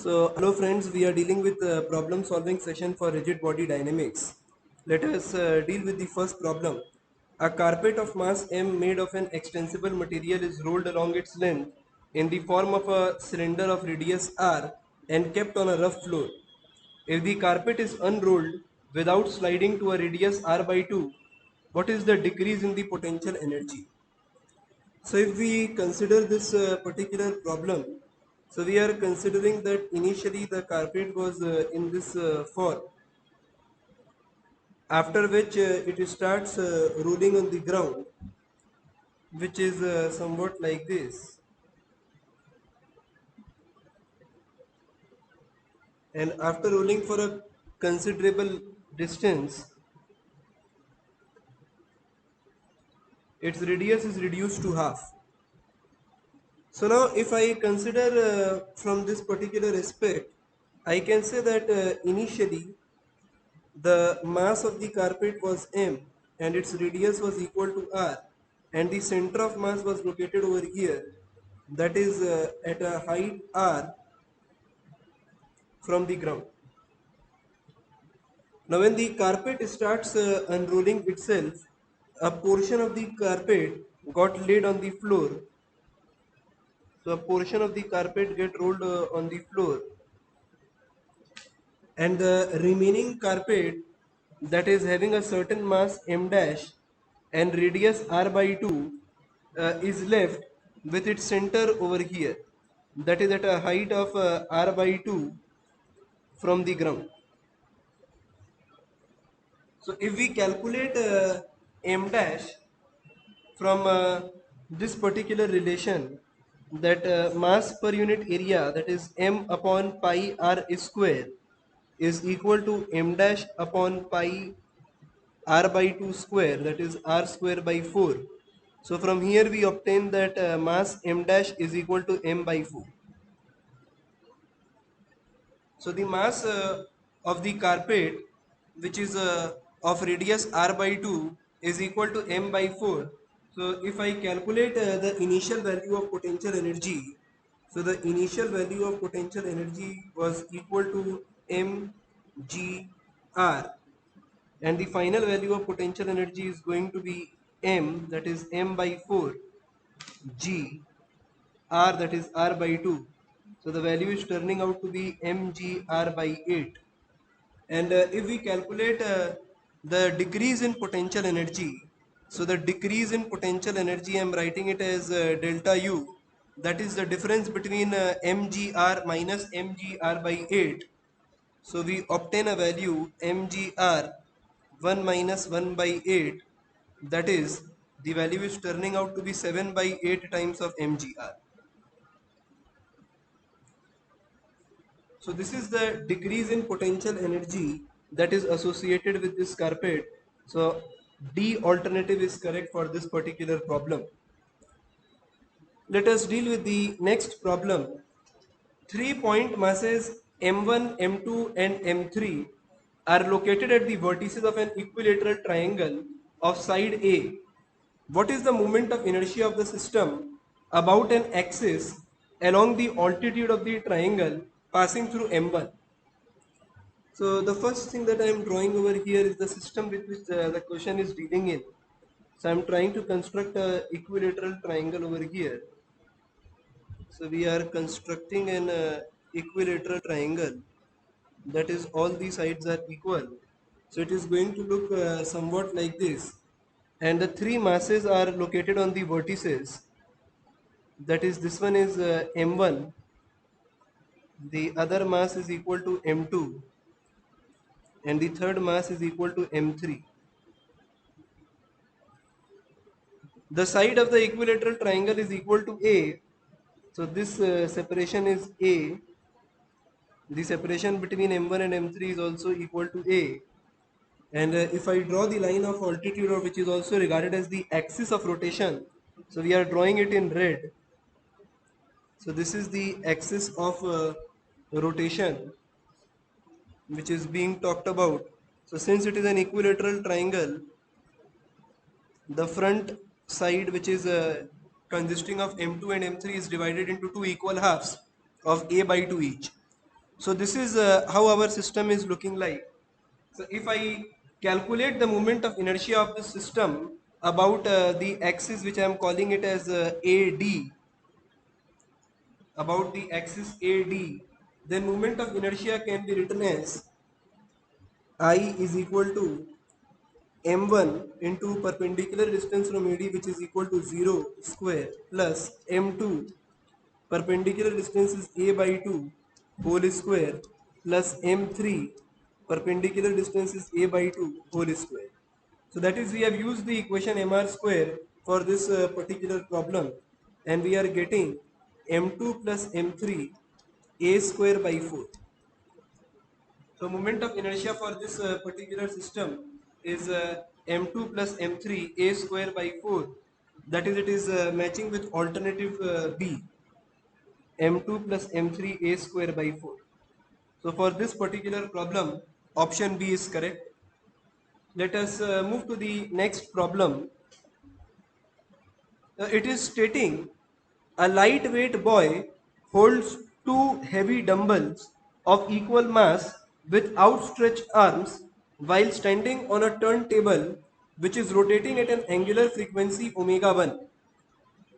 So, hello friends, we are dealing with a problem solving session for rigid body dynamics. Let us deal with the first problem. A carpet of mass m made of an extensible material is rolled along its length in the form of a cylinder of radius r and kept on a rough floor. If the carpet is unrolled without sliding to a radius r by 2, what is the decrease in the potential energy? So if we consider this particular problem, so we are considering that initially the carpet was in this form, after which it starts rolling on the ground, which is somewhat like this. And after rolling for a considerable distance, its radius is reduced to half. So now if I consider from this particular aspect, I can say that initially the mass of the carpet was m and its radius was equal to r, and the center of mass was located over here, that is at a height r from the ground. Now when the carpet starts unrolling itself, a portion of the carpet got laid on the floor. So a portion of the carpet get rolled on the floor, and the remaining carpet, that is having a certain mass m dash and radius r by 2, is left with its center over here, that is at a height of r by 2 from the ground. So if we calculate m dash from this particular relation, that mass per unit area, that is m upon pi r square, is equal to m dash upon pi r by 2 square, that is r square by 4. So from here we obtain that mass m dash is equal to m by 4. So the mass of the carpet, which is of radius r by 2, is equal to m by 4. So if I calculate the initial value of potential energy, so the initial value of potential energy was equal to mgr, and the final value of potential energy is going to be m, that is m by 4, g r, that is r by 2. So the value is turning out to be mgr by 8. And if we calculate the decrease in potential energy, so the decrease in potential energy, I'm writing it as delta u, that is the difference between mgr minus mgr by 8. So we obtain a value mgr 1 minus 1 by 8, that is the value is turning out to be 7 by 8 times of mgr. So this is the decrease in potential energy that is associated with this carpet. So D alternative is correct for this particular problem. Let us deal with the next problem. 3-point masses M1, M2 and M3 are located at the vertices of an equilateral triangle of side A. What is the moment of inertia of the system about an axis along the altitude of the triangle passing through M1? So the first thing that I am drawing over here is the system with which the question is dealing in. So I am trying to construct a equilateral triangle over here. So we are constructing an equilateral triangle, that is all the sides are equal. So it is going to look somewhat like this, and the three masses are located on the vertices. That is, this one is m1, the other mass is equal to m2, and the third mass is equal to m3. The side of the equilateral triangle is equal to A. So this separation is A. The separation between M1 and M3 is also equal to A. And if I draw the line of altitude, or which is also regarded as the axis of rotation, so we are drawing it in red. So this is the axis of rotation which is being talked about. So since it is an equilateral triangle, the front side, which is consisting of M2 and M3, is divided into two equal halves of A by 2 each. So this is how our system is looking like. So if I calculate the moment of inertia of the system about the axis which I am calling it as AD, about the axis AD, then moment of inertia can be written as I is equal to m1 into perpendicular distance from AD, which is equal to 0 square, plus m2 perpendicular distance is a by 2 whole square, plus m3 perpendicular distance is a by 2 whole square. So that is, we have used the equation mr square for this particular problem, and we are getting m2 plus m3 a square by 4. So moment of inertia for this particular system is m2 plus m3 a square by 4. That is, it is matching with alternative B, m2 plus m3 a square by 4. So for this particular problem, option B is correct. Let us move to the next problem. It is stating a lightweight boy holds two heavy dumbbells of equal mass with outstretched arms while standing on a turntable which is rotating at an angular frequency omega 1.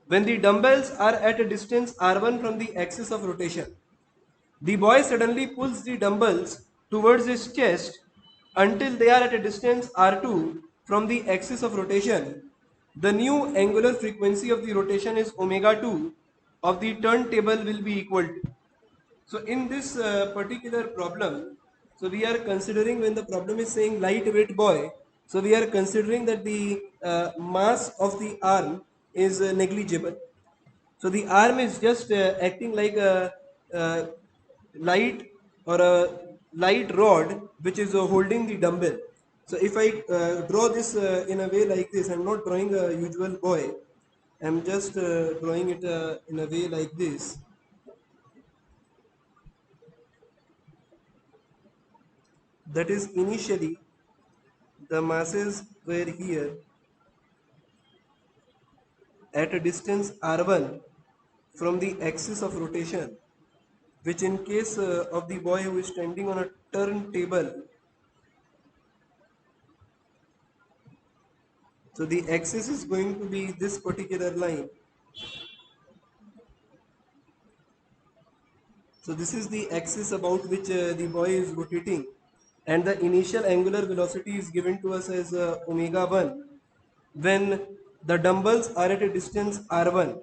When the dumbbells are at a distance r1 from the axis of rotation, the boy suddenly pulls the dumbbells towards his chest until they are at a distance r2 from the axis of rotation. The new angular frequency of the rotation is omega 2 of the turntable will be equal to. So in this particular problem, so we are considering, when the problem is saying lightweight boy, so we are considering that the mass of the arm is negligible. So the arm is just acting like a light or a light rod which is holding the dumbbell. So if I draw this in a way like this, I'm not drawing a usual boy. I'm just drawing it in a way like this. That is, initially the masses were here at a distance r1 from the axis of rotation, which in case of the boy who is standing on a turntable, so the axis is going to be this particular line. So this is the axis about which the boy is rotating, and the initial angular velocity is given to us as omega 1 when the dumbbells are at a distance r1.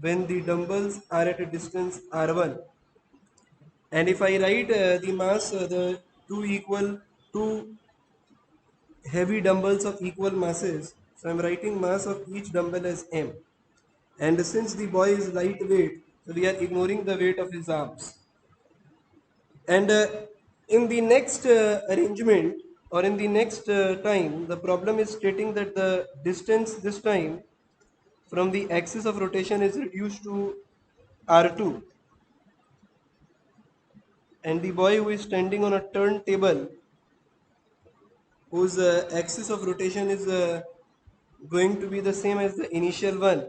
When the dumbbells are at a distance r1, and if I write the mass, the two heavy dumbbells of equal masses, so I'm writing mass of each dumbbell as m. And since the boy is lightweight, so we are ignoring the weight of his arms. And in the next arrangement, or in the next time, the problem is stating that the distance this time from the axis of rotation is reduced to r2, and the boy who is standing on a turntable, whose axis of rotation is going to be the same as the initial one.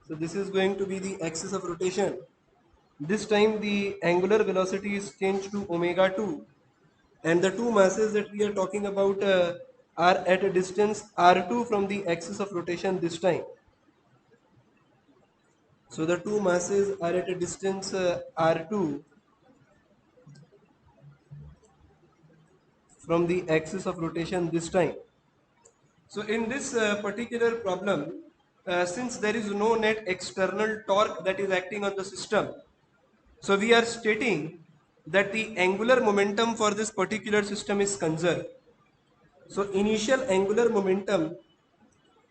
So this is going to be the axis of rotation. This time the angular velocity is changed to omega 2, and the two masses that we are talking about are at a distance r2 from the axis of rotation this time. So the two masses are at a distance r2 from the axis of rotation this time. So in this particular problem, since there is no net external torque that is acting on the system, so we are stating that the angular momentum for this particular system is conserved. So initial angular momentum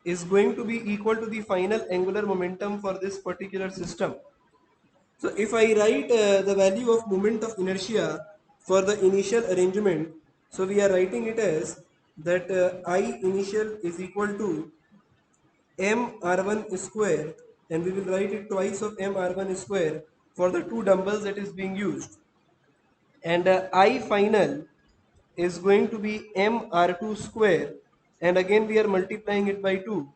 is going to be equal to the final angular momentum for this particular system. So if I write the value of moment of inertia for the initial arrangement, so we are writing it as that I initial is equal to m r1 square, and we will write it twice of m r1 square for the two dumbbells that is being used, and I final is going to be m r2 square, and again we are multiplying it by 2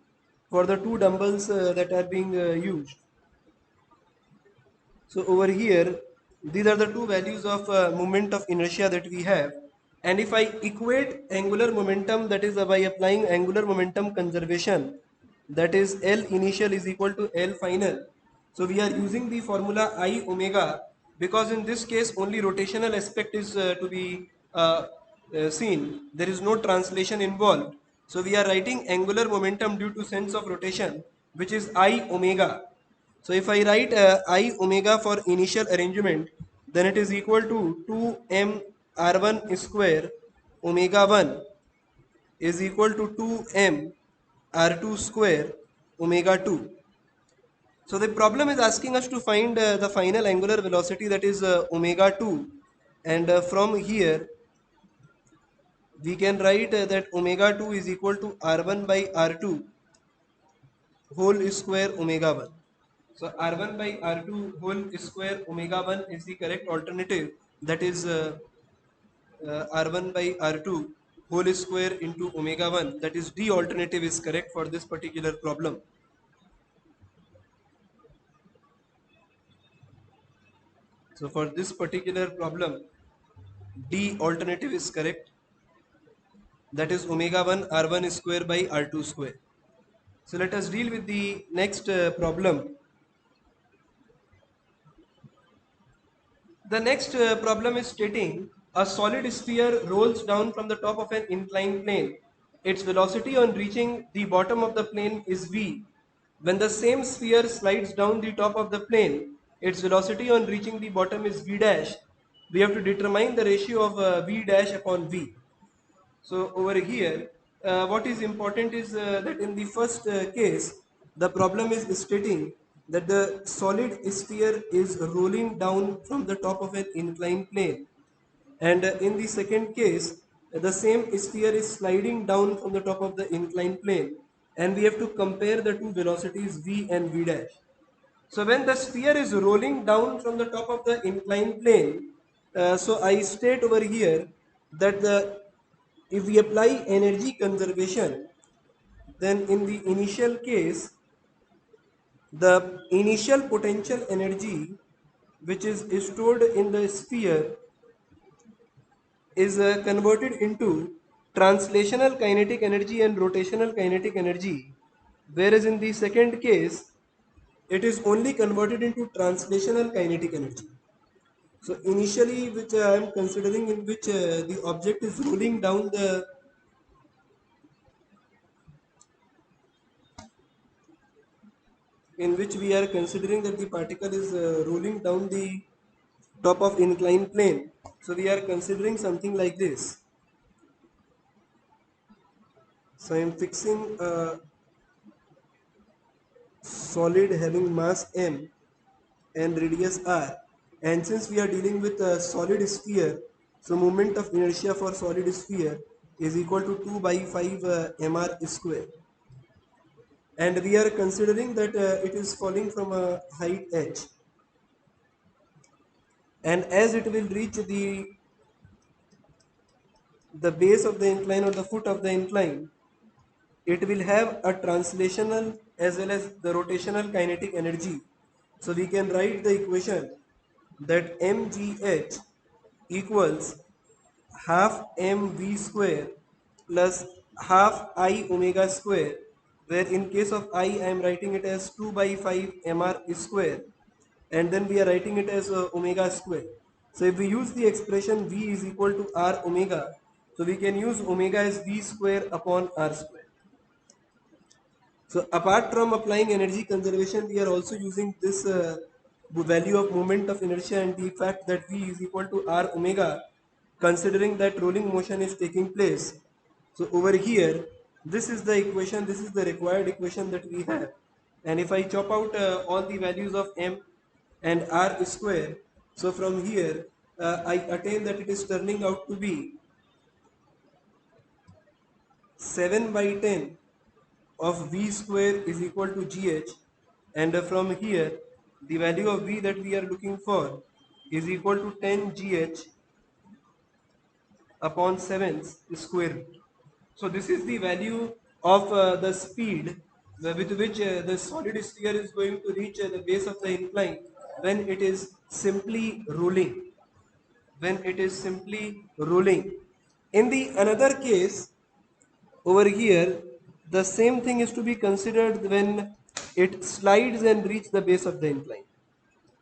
for the two dumbbells that are being used. So over here These are the two values of moment of inertia that we have. And if I equate angular momentum, that is by applying angular momentum conservation, that is L initial is equal to L final. So we are using the formula I omega, because in this case only rotational aspect is to be seen. There is no translation involved. So we are writing angular momentum due to sense of rotation, which is I omega. So if I write I omega for initial arrangement, then it is equal to 2m r1 square omega 1 is equal to 2m r2 square omega 2. So the problem is asking us to find the final angular velocity, that is omega 2, and from here we can write that omega 2 is equal to r1 by r2 whole square omega 1. So R1 by R2 whole square omega 1 is the correct alternative. That is R1 by R2 whole square into omega 1. That is D alternative is correct for this particular problem. So for this particular problem, D alternative is correct. That is omega 1 R1 square by R2 square. So let us deal with the next problem. The next problem is stating a solid sphere rolls down from the top of an inclined plane. Its velocity on reaching the bottom of the plane is v. When the same sphere slides down the top of the plane, its velocity on reaching the bottom is v dash. We have to determine the ratio of v dash upon v. So over here, what is important is that in the first case, the problem is stating that the solid sphere is rolling down from the top of an inclined plane. And in the second case, the same sphere is sliding down from the top of the inclined plane. And we have to compare the two velocities v and v dash. So when the sphere is rolling down from the top of the inclined plane, so I state over here that if we apply energy conservation, then in the initial case, the initial potential energy which is stored in the sphere is converted into translational kinetic energy and rotational kinetic energy, whereas in the second case, it is only converted into translational kinetic energy. So initially, which I am considering, in which the object is rolling down the, in which we are considering that the particle is rolling down the top of inclined plane. So we are considering something like this. So I am fixing a solid having mass m and radius r, and since we are dealing with a solid sphere, so moment of inertia for solid sphere is equal to 2 by 5 mr square, and we are considering that it is falling from a height h, and as it will reach the base of the incline or the foot of the incline, it will have a translational as well as the rotational kinetic energy. So we can write the equation that mgh equals half mv square plus half I omega square, where in case of I am writing it as 2 by 5 mr square, and then we are writing it as omega square. So if we use the expression v is equal to r omega, so we can use omega as v square upon r square. So apart from applying energy conservation, we are also using this value of moment of inertia and the fact that v is equal to r omega, considering that rolling motion is taking place. So over here, this is the equation, this is the required equation that we have. And if I chop out all the values of m and r square, so from here I attain that it is turning out to be 7 by 10 of v square is equal to gh, and from here the value of v that we are looking for is equal to 10 gh upon 7 square root. So this is the value of the speed with which the solid sphere is going to reach the base of the incline, when it is simply rolling. When it is simply rolling. In the another case, over here, the same thing is to be considered when it slides and reach the base of the incline.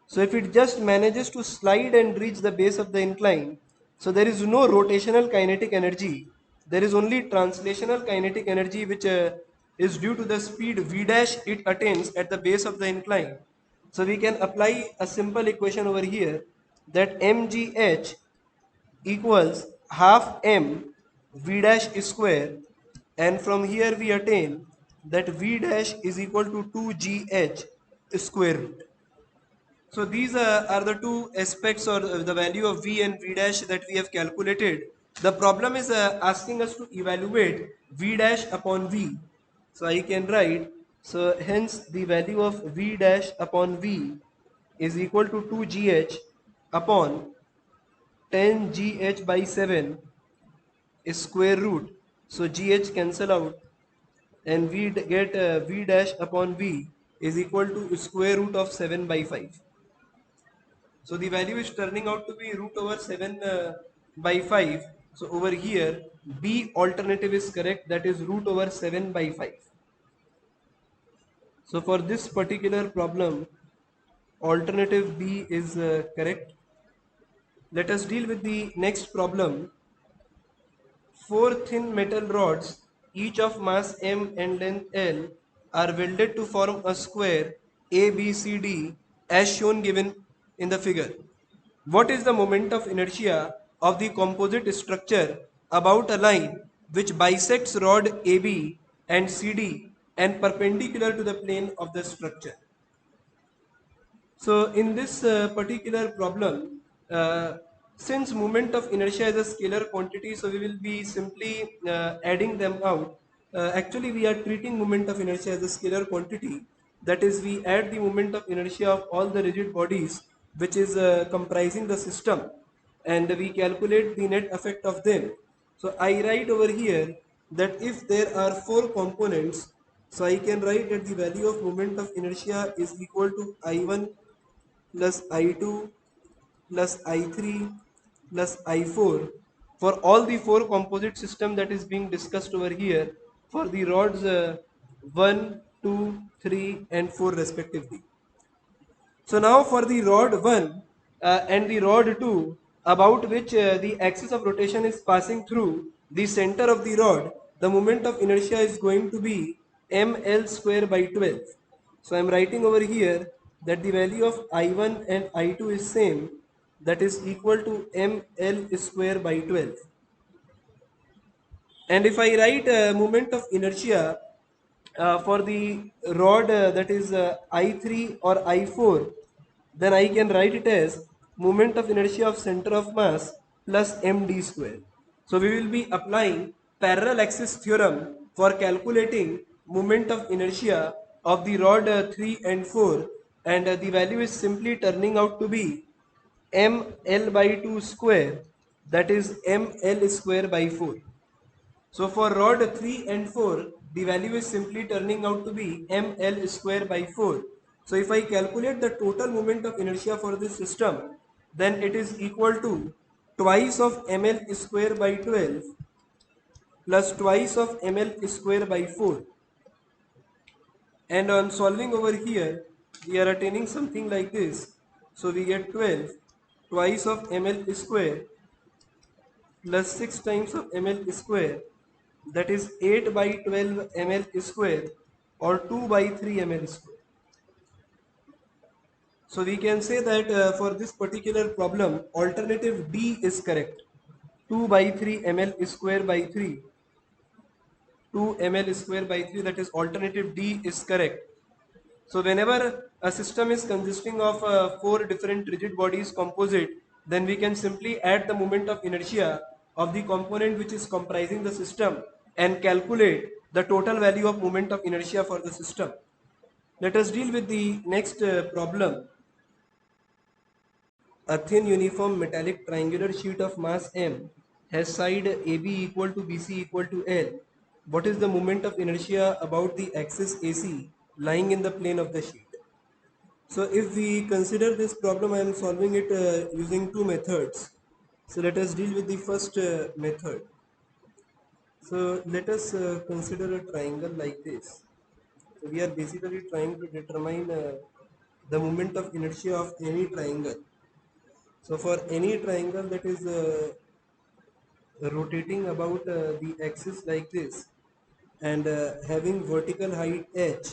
So if it just manages to slide and reach the base of the incline, so there is no rotational kinetic energy. There is only translational kinetic energy which is due to the speed v dash it attains at the base of the incline. So we can apply a simple equation over here that mgh equals half m v dash square, and from here we attain that v dash is equal to 2gh square root. So these are the two aspects or the value of v and v dash that we have calculated. The problem is asking us to evaluate v dash upon v. So I can write, so hence the value of v dash upon v is equal to 2gh upon 10gh by 7 square root. So gh cancel out and we get v dash upon v is equal to square root of 7 by 5. So the value is turning out to be root over 7 by 5. So over here, B alternative is correct, that is root over 7 by 5. So for this particular problem, alternative B is correct. Let us deal with the next problem. Four thin metal rods, each of mass m and length L, are welded to form a square ABCD as shown given in the figure. What is the moment of inertia of the composite structure about a line which bisects rod AB and CD and perpendicular to the plane of the structure? So in this particular problem, since moment of inertia is a scalar quantity, so we will be simply adding them out. Actually, we are treating moment of inertia as a scalar quantity. That is, we add the moment of inertia of all the rigid bodies which is comprising the system, and we calculate the net effect of them. So I write over here that if there are four components, so I can write that the value of moment of inertia is equal to I1 plus I2 plus I3 plus I4 for all the four composite system that is being discussed over here for the rods 1, 2, 3 and 4 respectively. So now for the rod 1 and the rod 2, about which the axis of rotation is passing through the center of the rod, the moment of inertia is going to be ml square by 12. So I am writing over here that the value of I1 and I2 is same, that is equal to ml square by 12. And if I write moment of inertia for the rod that is I3 or I4, then I can write it as moment of inertia of center of mass plus md square. So we will be applying parallel axis theorem for calculating moment of inertia of the rod 3 and 4, and the value is simply turning out to be ml by 2 square, that is ml square by 4. So for rod 3 and 4, the value is simply turning out to be ml square by 4. So if I calculate the total moment of inertia for this system, then it is equal to twice of ml square by 12 plus twice of ml square by 4. And on solving over here, we are attaining something like this. So we get 12 twice of ml square plus 6 times of ml square, that is 8 by 12 ml square or 2 by 3 ml square. So we can say that for this particular problem, alternative D is correct. 2 by 3 ml square by 3. 2 ml square by 3, that is alternative D is correct. So whenever a system is consisting of four different rigid bodies composite, then we can simply add the moment of inertia of the component which is comprising the system and calculate the total value of moment of inertia for the system. Let us deal with the next problem. A thin uniform metallic triangular sheet of mass m has side AB equal to BC equal to L. What is the moment of inertia about the axis AC lying in the plane of the sheet? So if we consider this problem, I am solving it using two methods. So let us deal with the first method. So let us consider a triangle like this. So we are basically trying to determine the moment of inertia of any triangle. So for any triangle that is rotating about the axis like this and having vertical height h,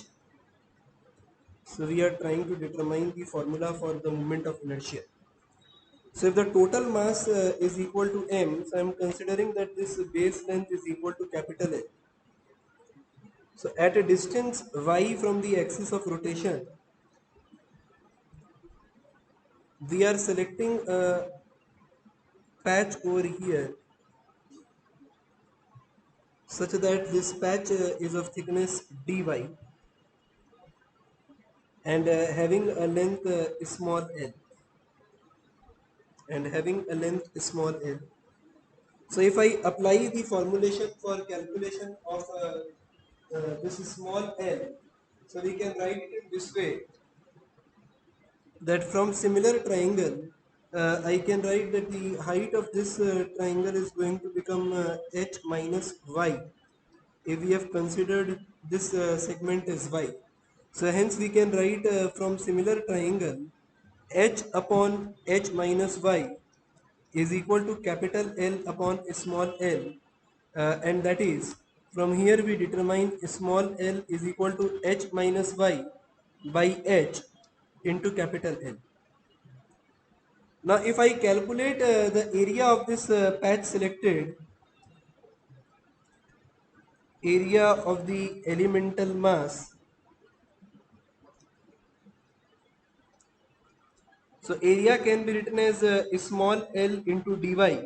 so we are trying to determine the formula for the moment of inertia. So if the total mass is equal to m, so I am considering that this base length is equal to capital L. So at a distance y from the axis of rotation, we are selecting a patch over here such that this patch is of thickness dy and having a length small l and having a length small l. So if I apply the formulation for calculation of this small l, so we can write it this way, that from similar triangle I can write that the height of this triangle is going to become h minus y if we have considered this segment as y. So hence we can write from similar triangle h upon h minus y is equal to capital L upon small l, and that is from here we determine small l is equal to h minus y by h into capital L. Now if I calculate the area of this patch selected, area of the elemental mass, so area can be written as small l into dy.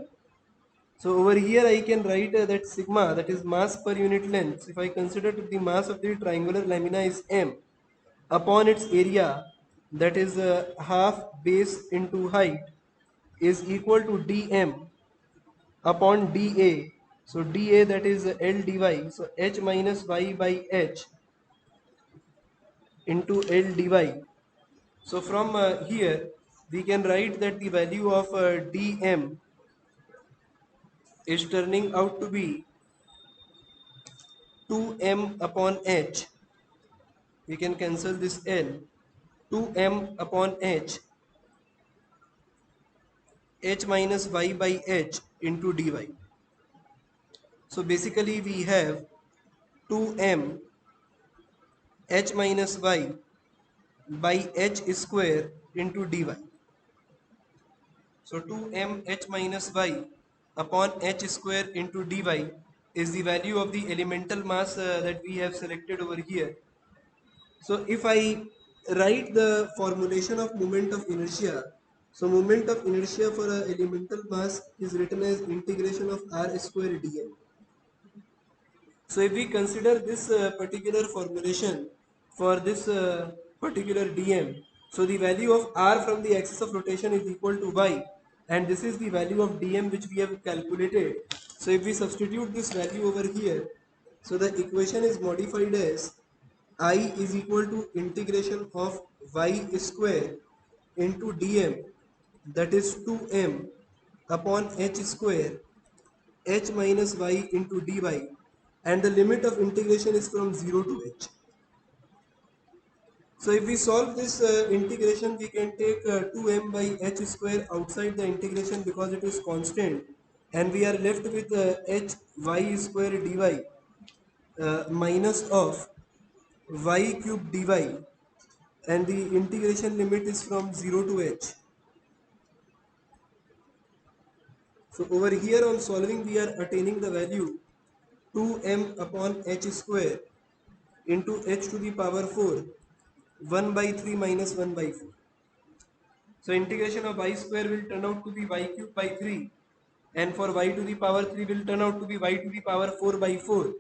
So over here I can write that sigma, that is mass per unit length. If I consider that the mass of the triangular lamina is m upon its area, that is half base into height, is equal to dm upon dA. So dA, that is L dy. So h minus y by h into L dy. So from here we can write that the value of dm is turning out to be 2m upon h. We can cancel this L. 2m upon h minus y by h into dy. So basically we have 2m h minus y by h square into dy. So 2m h minus y upon h square into dy is the value of the elemental mass that we have selected over here. So if I write the formulation of moment of inertia, so moment of inertia for a elemental mass is written as integration of r square dm. So if we consider this particular formulation for this particular dm, so the value of r from the axis of rotation is equal to y, and this is the value of dm which we have calculated. So if we substitute this value over here, so the equation is modified as I is equal to integration of y square into dm, that is 2m upon h square h minus y into dy, and the limit of integration is from 0 to h. So if we solve this integration, we can take 2m by h square outside the integration because it is constant, and we are left with h y square dy minus of y cube dy, and the integration limit is from 0 to h. So over here on solving, we are attaining the value 2m upon h square into h to the power 4, 1 by 3 minus 1 by 4. So integration of y square will turn out to be y cube by 3, and for y to the power 3 will turn out to be y to the power 4 by 4.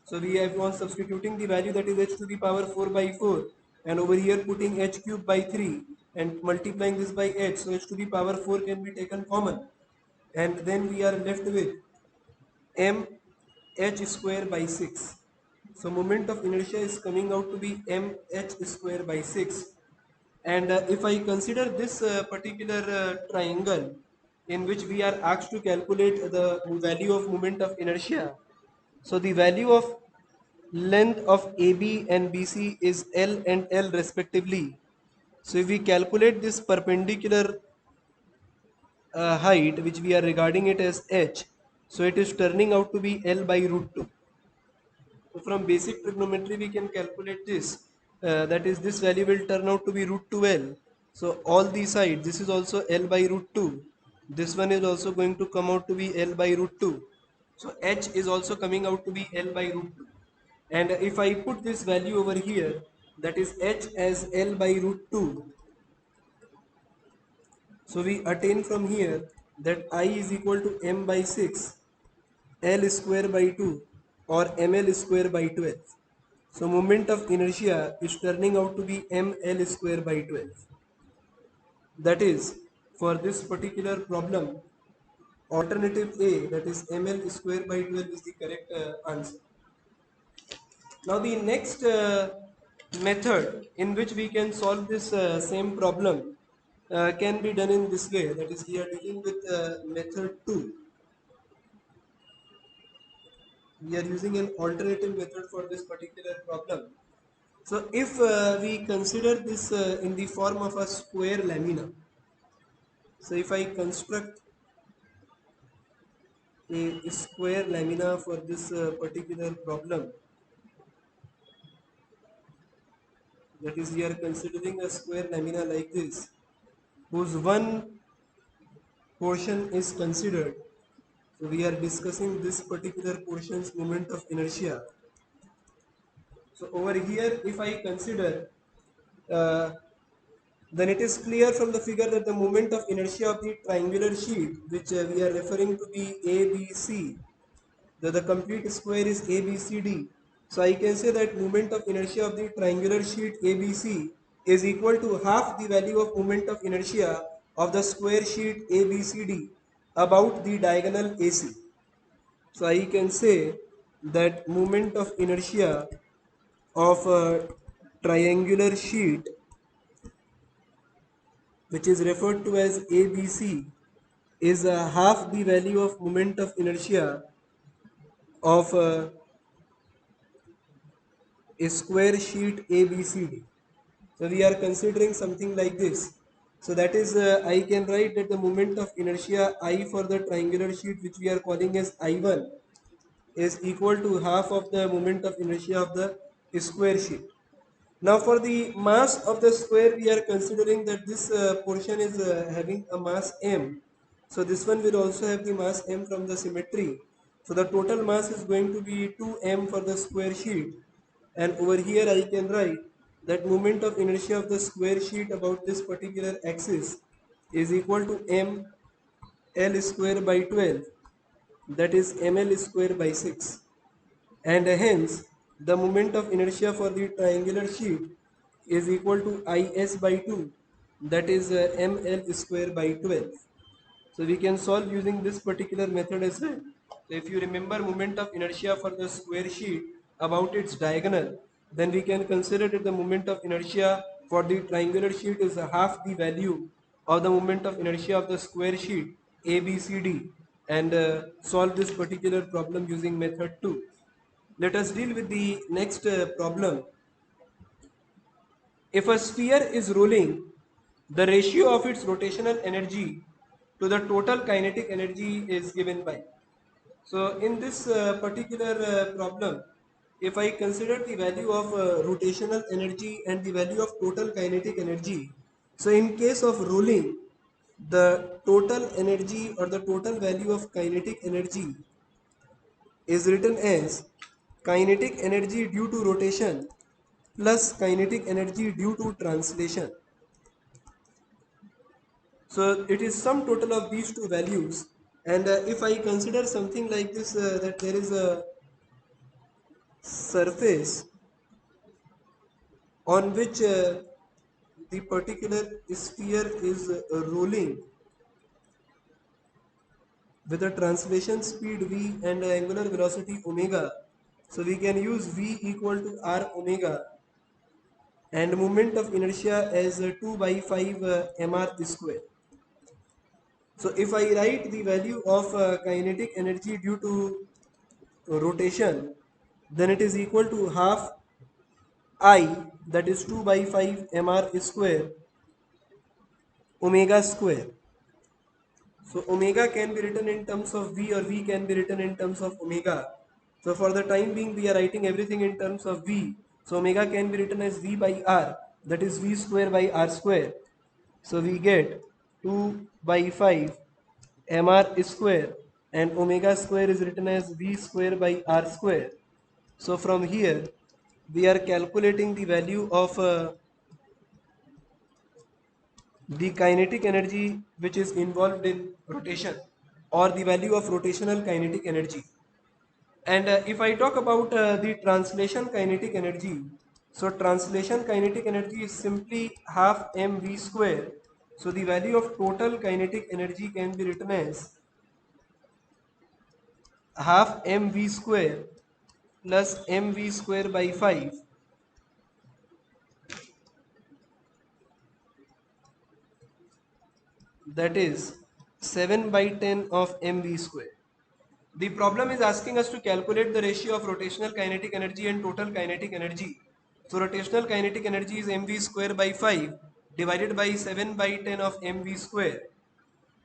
So we have on substituting the value, that is h to the power 4 by 4, and over here putting h cube by 3 and multiplying this by h, so h to the power 4 can be taken common, and then we are left with m h square by 6. So moment of inertia is coming out to be m h square by 6, And if I consider this particular triangle in which we are asked to calculate the value of moment of inertia, so the value of length of AB and BC is L and L respectively. So if we calculate this perpendicular height, which we are regarding it as h, so it is turning out to be L by root 2. So from basic trigonometry we can calculate this, that is this value will turn out to be root 2L. So all these sides, this is also L by root 2, this one is also going to come out to be L by root 2, so h is also coming out to be L by root 2. And if I put this value over here, that is h as L by root 2, so we attain from here that I is equal to m by 6 L square by 2 or ml square by 12. So moment of inertia is turning out to be ml square by 12. That is, for this particular problem, alternative A, that is ml square by 12, is the correct answer. Now the next method in which we can solve this same problem can be done in this way. That is, we are dealing with method 2. We are using an alternative method for this particular problem. So if we consider this in the form of a square lamina, so if I construct a square lamina for this particular problem, that is, we are considering a square lamina like this, whose one portion is considered. So we are discussing this particular portion's moment of inertia. So over here, if I consider, uh, then it is clear from the figure that the moment of inertia of the triangular sheet, which we are referring to be ABC, the complete square is ABCD. So I can say that moment of inertia of the triangular sheet ABC is equal to half the value of moment of inertia of the square sheet ABCD about the diagonal AC. So I can say that moment of inertia of a triangular sheet, which is referred to as ABC, is half the value of moment of inertia of a square sheet ABCD. So we are considering something like this. So that is, I can write that the moment of inertia I for the triangular sheet, which we are calling as I1, is equal to half of the moment of inertia of the square sheet. Now for the mass of the square, we are considering that this portion is having a mass m. So this one will also have the mass m from the symmetry. So the total mass is going to be 2m for the square sheet. And over here I can write that moment of inertia of the square sheet about this particular axis is equal to m L square by 12, that is ml square by 6, and hence the moment of inertia for the triangular sheet is equal to is by 2, that is ml square by 12. So we can solve using this particular method as well. So if you remember moment of inertia for the square sheet about its diagonal, then we can consider that the moment of inertia for the triangular sheet is half the value of the moment of inertia of the square sheet ABCD, and solve this particular problem using method 2. Let us deal with the next problem. If a sphere is rolling, the ratio of its rotational energy to the total kinetic energy is given by. So in this particular problem, if I consider the value of rotational energy and the value of total kinetic energy, so in case of rolling, the total energy or the total value of kinetic energy is written as kinetic energy due to rotation plus kinetic energy due to translation. So it is sum total of these two values. And if I consider something like this, that there is a surface on which the particular sphere is rolling with a translation speed v and angular velocity omega. So we can use v equal to r omega and moment of inertia as 2 by 5 mr square. So if I write the value of kinetic energy due to rotation, then it is equal to half I, that is 2 by 5 mr square omega square. So omega can be written in terms of V or V can be written in terms of omega. So for the time being we are writing everything in terms of V. So omega can be written as V by R, that is V square by R square. So we get 2 by 5 mr square, and omega square is written as V square by R square. So from here we are calculating the value of the kinetic energy which is involved in rotation, or the value of rotational kinetic energy. And if I talk about the translation kinetic energy, so translation kinetic energy is simply half mv square. So the value of total kinetic energy can be written as half mv square plus mv square by 5, that is 7 by 10 of mv square. The problem is asking us to calculate the ratio of rotational kinetic energy and total kinetic energy. So rotational kinetic energy is mv square by 5 divided by 7 by 10 of mv square.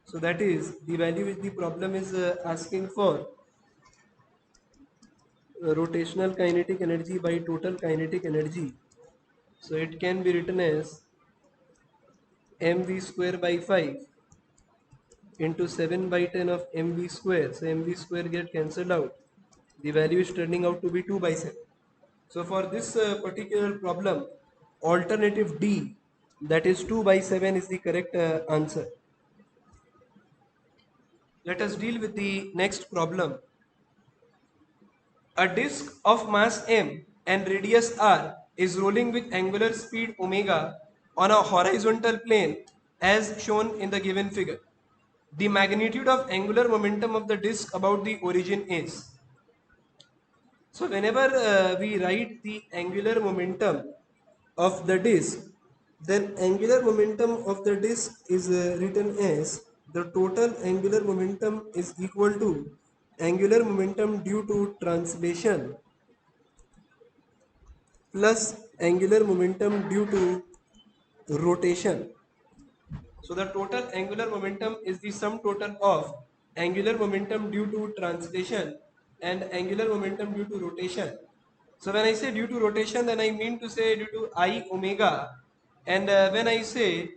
So that is the value which the problem is asking for. Rotational kinetic energy by total kinetic energy. So it can be written as mv square by 5 into 7 by 10 of mv square. So mv square get cancelled out. The value is turning out to be 2 by 7. So for this particular problem, alternative D, that is 2 by 7, is the correct answer. Let us deal with the next problem. A disk of mass m and radius r is rolling with angular speed omega on a horizontal plane as shown in the given figure. The magnitude of angular momentum of the disk about the origin is. So whenever we write the angular momentum of the disk, then angular momentum of the disk is written as the total angular momentum is equal to angular momentum due to translation plus angular momentum due to rotation. So the total angular momentum is the sum total of angular momentum due to translation and angular momentum due to rotation. So when I say due to rotation, then I mean to say due to I omega, and when I say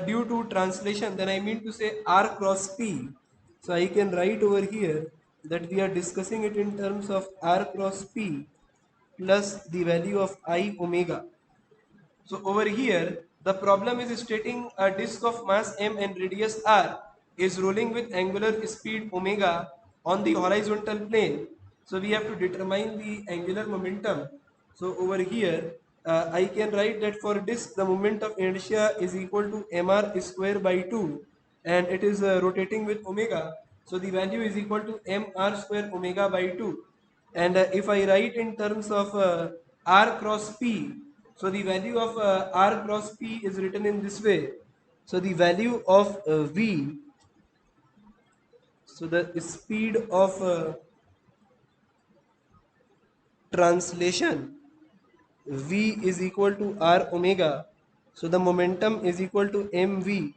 due to translation, then I mean to say R cross P. So I can write over here that we are discussing it in terms of R cross P plus the value of I omega. So over here, the problem is stating a disk of mass m and radius r is rolling with angular speed omega on the horizontal plane. So we have to determine the angular momentum. So over here, I can write that for disk, the moment of inertia is equal to mr square by 2, and it is rotating with omega. So the value is equal to mr square omega by 2. And if I write in terms of r cross p, so the value of r cross p is written in this way. So the value of v, so the speed of translation v is equal to r omega. So the momentum is equal to mv,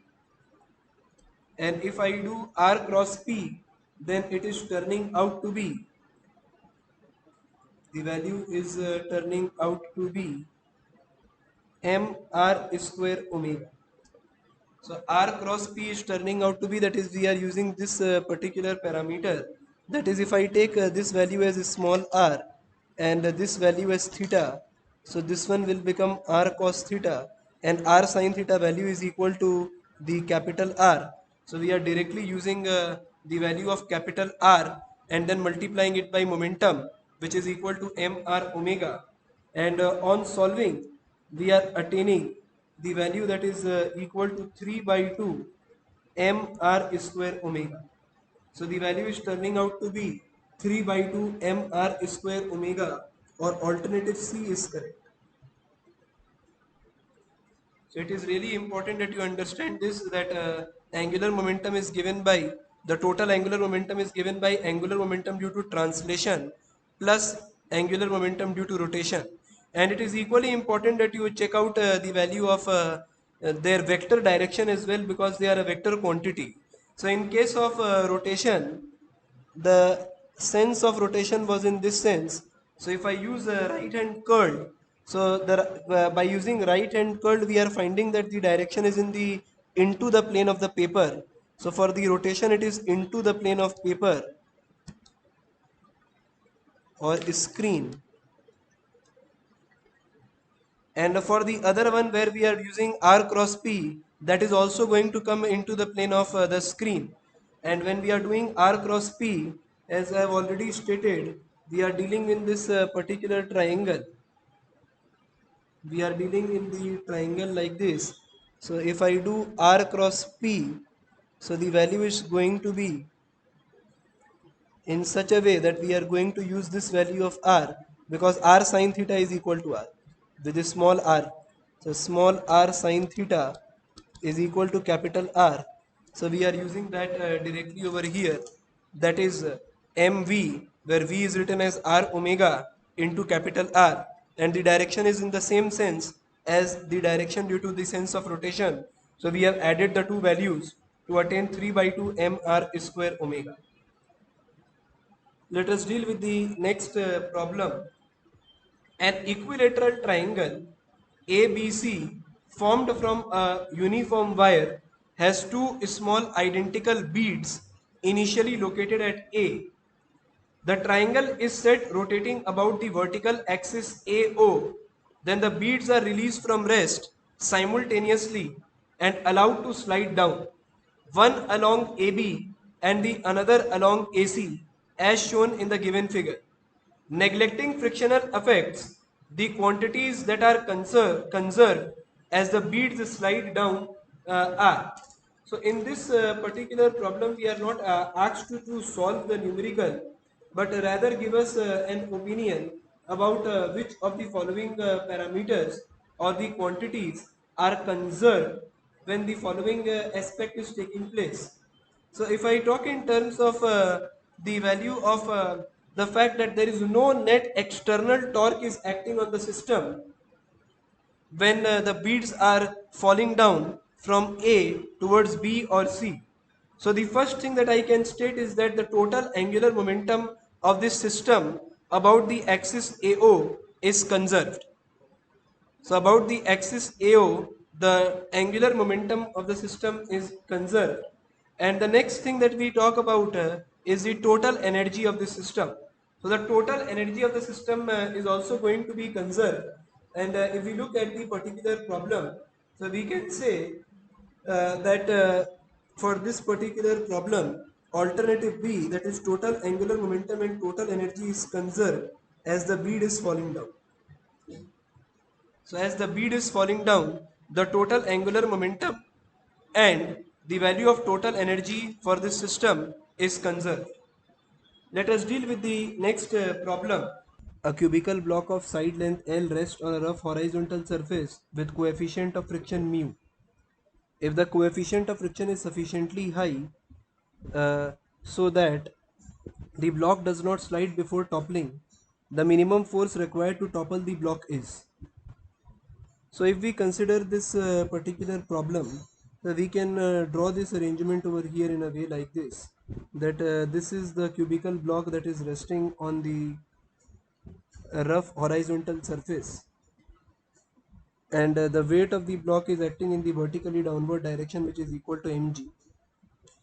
and if I do r cross p, then it is turning out to be, the value is turning out to be mr square omega. So r cross p is turning out to be, that is we are using this particular parameter, that is if I take this value as small r and this value as theta, so this one will become r cos theta, and r sin theta value is equal to the capital R. So we are directly using the value of capital R and then multiplying it by momentum, which is equal to mr omega, and on solving we are attaining the value that is equal to 3 by 2 mr square omega. So the value is turning out to be 3 by 2 mr square omega, or alternative C is correct. So it is really important that you understand this, that angular momentum is given by, the total angular momentum is given by angular momentum due to translation plus angular momentum due to rotation. And it is equally important that you check out the value of their vector direction as well, because they are a vector quantity. So in case of rotation, the sense of rotation was in this sense. So if I use a right hand curl, so by using right hand curl, we are finding that the direction is in the into the plane of the paper. So for the rotation, it is into the plane of paper or screen. And for the other one where we are using R cross P, that is also going to come into the plane of the screen. And when we are doing R cross P, as I have already stated, we are dealing in this particular triangle. We are dealing in the triangle like this. So if I do R cross P, so the value is going to be in such a way that we are going to use this value of R, because R sine theta is equal to R with a small r. So small r sine theta is equal to capital R. So we are using that directly over here. That is mv, where v is written as r omega into capital R, and the direction is in the same sense as the direction due to the sense of rotation. So we have added the two values to attain 3 by 2 mr square omega. Let us deal with the next problem. An equilateral triangle ABC formed from a uniform wire has two small identical beads initially located at A. The triangle is set rotating about the vertical axis AO. Then the beads are released from rest simultaneously and allowed to slide down, one along AB and the another along AC, as shown in the given figure. Neglecting frictional effects, the quantities that are conserved as the beads slide down are. So in this particular problem, we are not asked to solve the numerical, but rather give us an opinion about which of the following parameters or the quantities are conserved when the following aspect is taking place. So if I talk in terms of the value of the fact that there is no net external torque is acting on the system when the beads are falling down from A towards B or C. So the first thing that I can state is that the total angular momentum of this system about the axis AO is conserved. So about the axis AO, the angular momentum of the system is conserved. And the next thing that we talk about is the total energy of the system. So the total energy of the system is also going to be conserved. And if we look at the particular problem, so we can say that for this particular problem, alternative B, that is total angular momentum and total energy, is conserved as the bead is falling down. So as the bead is falling down, the total angular momentum and the value of total energy for this system is conserved. Let us deal with the next problem. A cubical block of side length L rests on a rough horizontal surface with coefficient of friction mu. If the coefficient of friction is sufficiently high so that the block does not slide before toppling, the minimum force required to topple the block is. So if we consider this particular problem, we can draw this arrangement over here in a way like this, that this is the cubical block that is resting on the rough horizontal surface, and the weight of the block is acting in the vertically downward direction, which is equal to mg.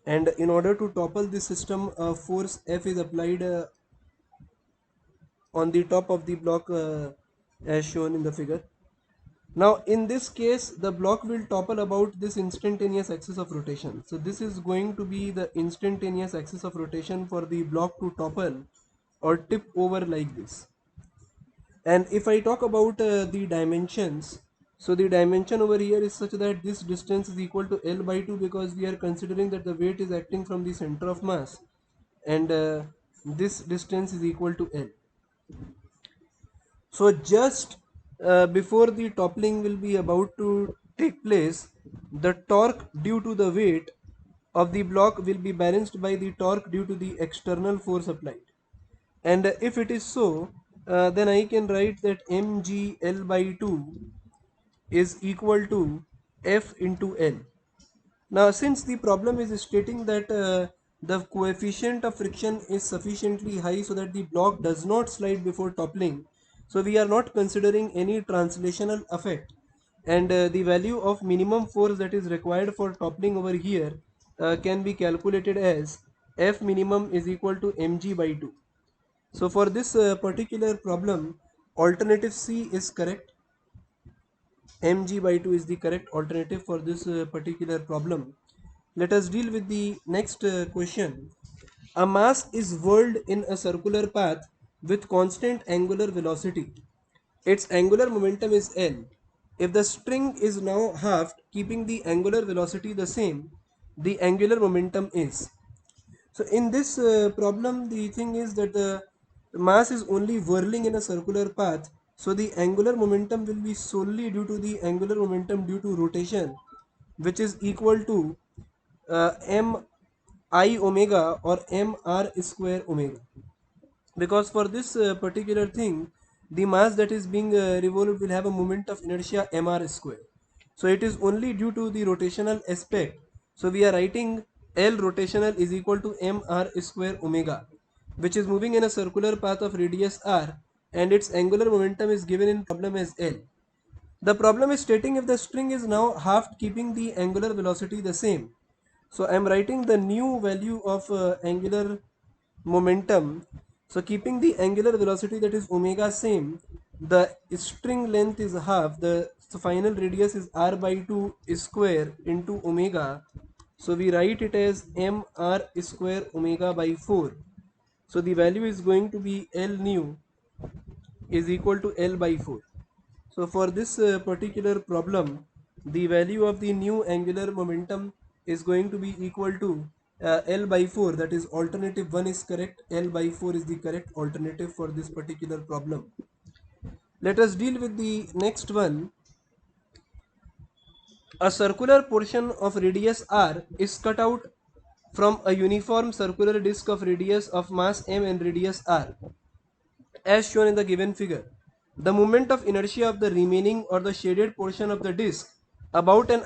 And in order to topple this system, force F is applied on the top of the block as shown in the figure. Now in this case, the block will topple about this instantaneous axis of rotation. So this is going to be the instantaneous axis of rotation for the block to topple or tip over like this. And if I talk about the dimensions, so the dimension over here is such that this distance is equal to L by 2, because we are considering that the weight is acting from the center of mass, and this distance is equal to L. So just before the toppling will be about to take place, the torque due to the weight of the block will be balanced by the torque due to the external force applied. And if it is so, then I can write that mgl by 2 is equal to F into L. Now, since the problem is stating that the coefficient of friction is sufficiently high so that the block does not slide before toppling, so we are not considering any translational effect, and the value of minimum force that is required for toppling over here can be calculated as F minimum is equal to mg by 2. So for this particular problem, alternative C is correct. Mg by 2 is the correct alternative for this particular problem. Let us deal with the next question. A mass is whirled in a circular path with constant angular velocity. Its angular momentum is L. If the string is now halved, keeping the angular velocity the same, the angular momentum is. So in this problem, the thing is that the mass is only whirling in a circular path. So the angular momentum will be solely due to the angular momentum due to rotation, which is equal to m I omega or m r square omega. Because for this particular thing, the mass that is being revolved will have a moment of inertia mr square. So it is only due to the rotational aspect. So we are writing L rotational is equal to mr square omega, which is moving in a circular path of radius r, and its angular momentum is given in problem as L. The problem is stating if the string is now halved, keeping the angular velocity the same. So I am writing the new value of angular momentum. So keeping the angular velocity, that is omega, same, the string length is half, the final radius is r by 2 square into omega. So we write it as mr square omega by 4. So the value is going to be L new is equal to L by 4. So for this particular problem, the value of the new angular momentum is going to be equal to L by 4, that is alternative 1 is correct, L by 4 is the correct alternative for this particular problem. Let us deal with the next one. A circular portion of radius r is cut out from a uniform circular disc of radius of mass m and radius r, as shown in the given figure. The moment of inertia of the remaining or the shaded portion of the disk about an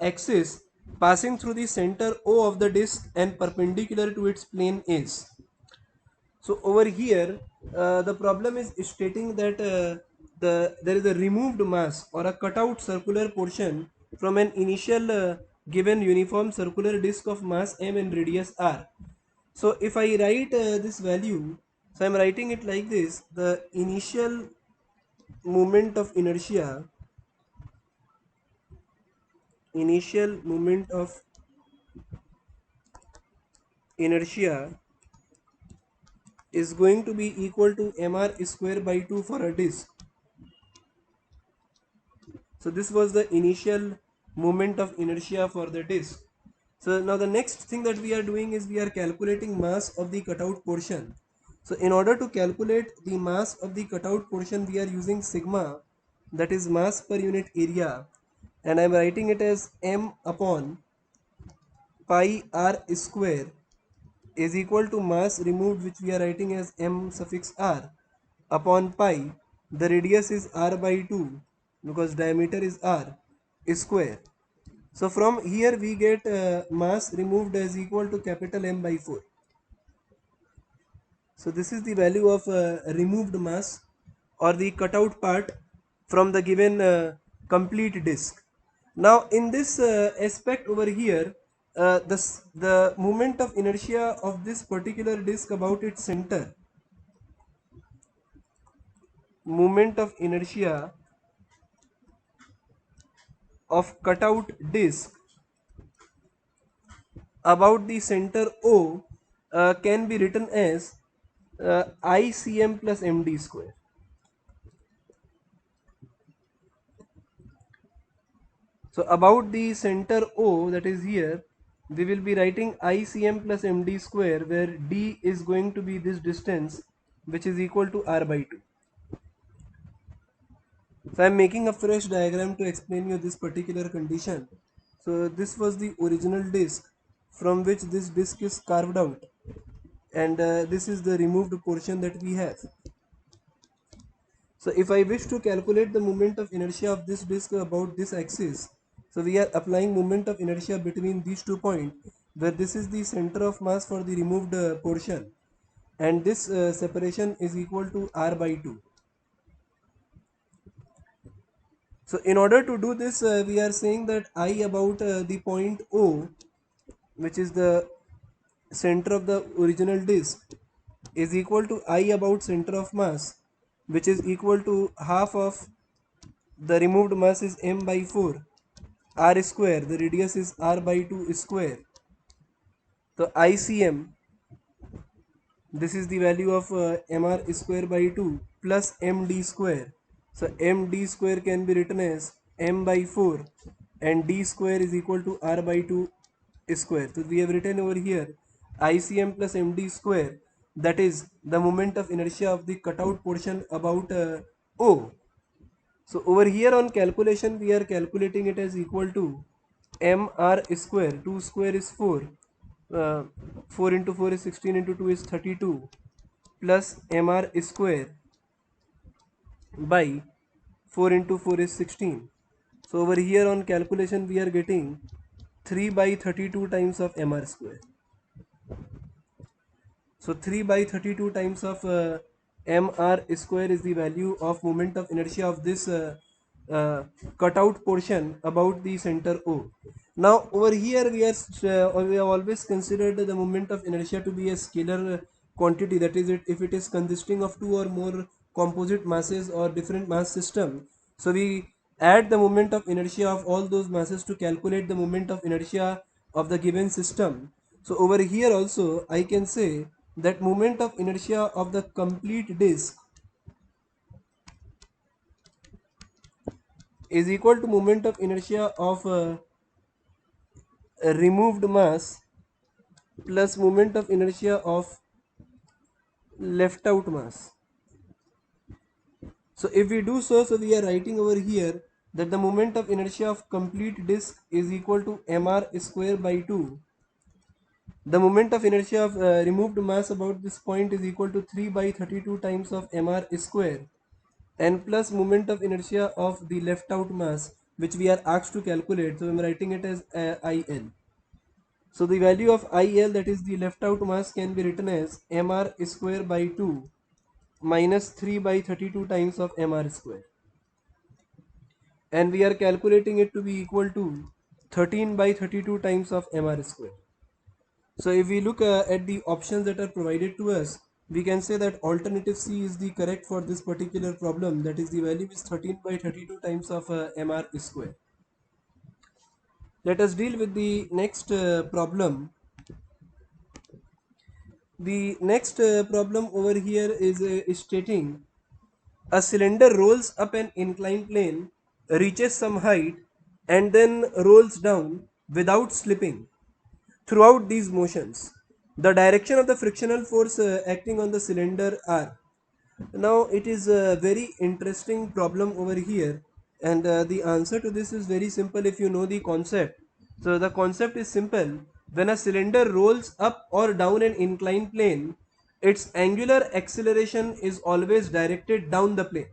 axis passing through the center O of the disk and perpendicular to its plane is. So over here, the problem is stating that there is a removed mass or a cutout circular portion from an initial given uniform circular disk of mass m and radius r. So if I write this value, so I'm writing it like this: the moment of inertia, initial moment of inertia is going to be equal to mr square by 2 for a disk. So this was the initial moment of inertia for the disk. So now the next thing that we are doing is we are calculating mass of the cutout portion. So in order to calculate the mass of the cutout portion, we are using sigma, that is mass per unit area, and I am writing it as m upon pi r square is equal to mass removed, which we are writing as m suffix r, upon pi, the radius is r by 2 because diameter is r square. So from here we get mass removed as equal to capital M by 4. So this is the value of removed mass or the cutout part from the given complete disk. Now in this aspect over here, the moment of inertia of this particular disk about its center, moment of inertia of cutout disk about the center O can be written as ICM plus MD square. So about the center O, that is here, we will be writing ICM plus MD square, where D is going to be this distance, which is equal to R by 2. So I'm making a fresh diagram to explain you this particular condition. So this was the original disk from which this disk is carved out, and this is the removed portion that we have. So if I wish to calculate the moment of inertia of this disk about this axis, so we are applying moment of inertia between these 2 points, where this is the center of mass for the removed portion, and this separation is equal to r by 2. So in order to do this, we are saying that I about the point O, which is the center of the original disk, is equal to I about center of mass, which is equal to half of the removed mass is m by 4 r square, the radius is r by 2 square. So ICM, this is the value of mr square by 2 plus md square. So md square can be written as m by 4 and d square is equal to r by 2 square. So we have written over here ICM plus md square, that is the moment of inertia of the cutout portion about O. So over here on calculation we are calculating it as equal to mr square, 2 square is 4, 4 into 4 is 16, into 2 is 32, plus mr square by 4 into 4 is 16. So over here on calculation we are getting 3 by 32 times of mr square. So 3 by 32 times of mr square is the value of moment of inertia of this uh, cutout portion about the center O. Now over here we have always considered the moment of inertia to be a scalar quantity, that is, if it is consisting of two or more composite masses or different mass system. So we add the moment of inertia of all those masses to calculate the moment of inertia of the given system. So over here also I can say that moment of inertia of the complete disk is equal to moment of inertia of a removed mass plus moment of inertia of left out mass. So if we do so, so we are writing over here that the moment of inertia of complete disk is equal to mr square by 2. The moment of inertia of removed mass about this point is equal to 3 by 32 times of mr square, and plus moment of inertia of the left out mass, which we are asked to calculate. So I'm writing it as IL. So the value of IL, that is the left out mass, can be written as mr square by 2 minus 3 by 32 times of mr square, and we are calculating it to be equal to 13 by 32 times of mr square. So if we look at the options that are provided to us, we can say that alternative C is the correct for this particular problem, that is the value is 13 by 32 times of mr square. Let us deal with the next problem. The next problem over here is stating a cylinder rolls up an inclined plane, reaches some height, and then rolls down without slipping. Throughout these motions, the direction of the frictional force acting on the cylinder are. Now it is a very interesting problem over here, and the answer to this is very simple if you know the concept. So the concept is simple. When a cylinder rolls up or down an inclined plane, its angular acceleration is always directed down the plane.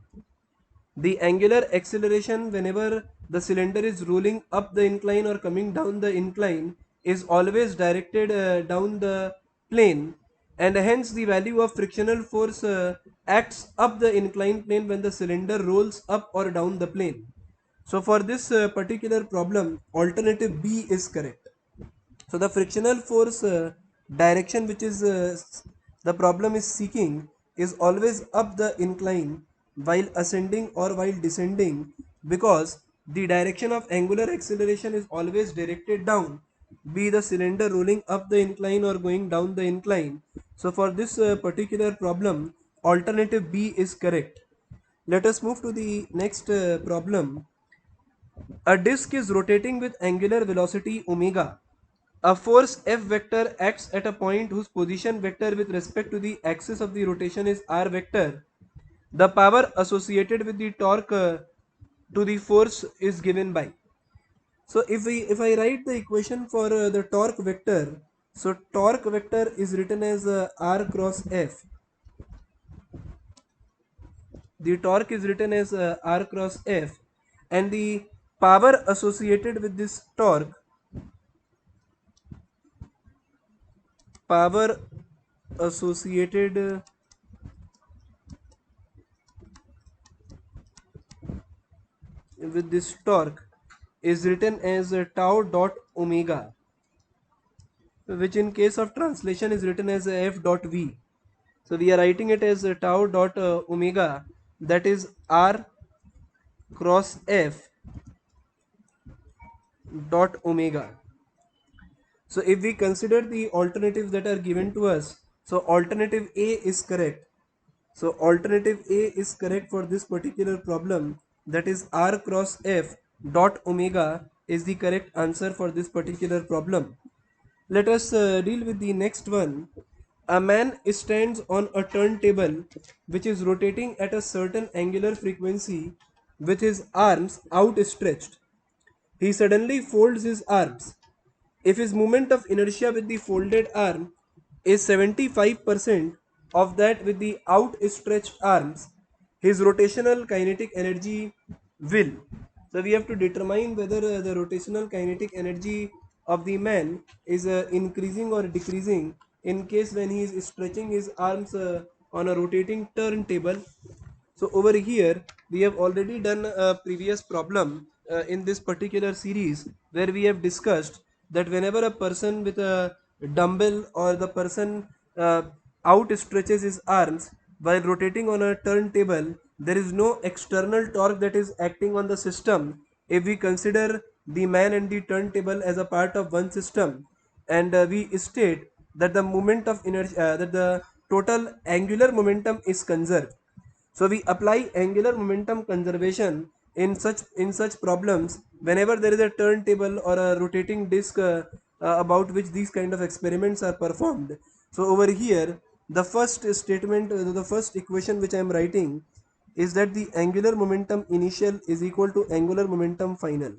The angular acceleration whenever the cylinder is rolling up the incline or coming down the incline is always directed down the plane, and hence the value of frictional force acts up the inclined plane when the cylinder rolls up or down the plane. So for this particular problem, alternative B is correct. So the frictional force direction which is the problem is seeking is always up the incline while ascending or while descending, because the direction of angular acceleration is always directed down, be the cylinder rolling up the incline or going down the incline. So for this particular problem, alternative B is correct. Let us move to the next problem. A disk is rotating with angular velocity omega. A force F vector acts at a point whose position vector with respect to the axis of the rotation is r vector. The power associated with the torque to the force is given by. So if I write the equation for the torque vector, so torque vector is written as r cross f. The torque is written as r cross f, and the power associated with this torque, power associated with this torque is written as tau dot omega, which in case of translation is written as f dot v. So we are writing it as tau dot omega, that is r cross f dot omega. So if we consider the alternatives that are given to us, so alternative A is correct. So alternative A is correct for this particular problem, that is r cross f dot omega is the correct answer for this particular problem. Let us deal with the next one. A man stands on a turntable which is rotating at a certain angular frequency with his arms outstretched. He suddenly folds his arms. If his moment of inertia with the folded arm is 75% of that with the outstretched arms, his rotational kinetic energy will. So we have to determine whether the rotational kinetic energy of the man is increasing or decreasing in case when he is stretching his arms on a rotating turntable. So over here we have already done a previous problem in this particular series where we have discussed that whenever a person with a dumbbell or the person outstretches his arms while rotating on a turntable, there is no external torque that is acting on the system if we consider the man and the turntable as a part of one system, and we state that the moment of inertia that the total angular momentum is conserved. So we apply angular momentum conservation in such problems whenever there is a turntable or a rotating disc about which these kind of experiments are performed. So over here, the first statement, the first equation which I am writing is that the angular momentum initial is equal to angular momentum final.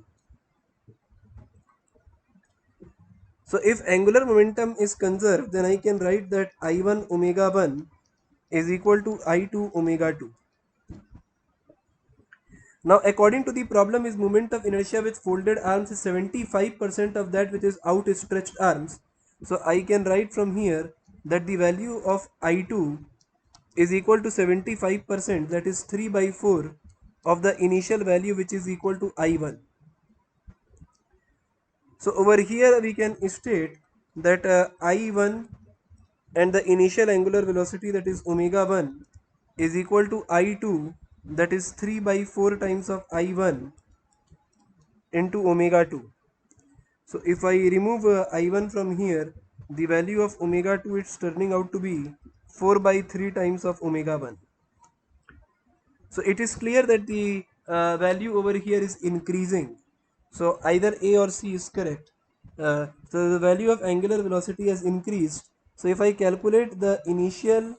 So if angular momentum is conserved, then I can write that I1 omega 1 is equal to I2 omega 2. Now, according to the problem, his moment of inertia with folded arms is 75% of that which is outstretched arms. So, I can write from here that the value of I2 is equal to 75%, that is 3 by 4 of the initial value which is equal to I1. So, over here we can state that I1 and the initial angular velocity, that is omega 1, is equal to I2, that is 3 by 4 times of I1 into omega 2. So if I remove I1 from here, the value of omega 2 is turning out to be 4 by 3 times of omega 1. So it is clear that the value over here is increasing. So either A or C is correct. So the value of angular velocity has increased. So if I calculate the initial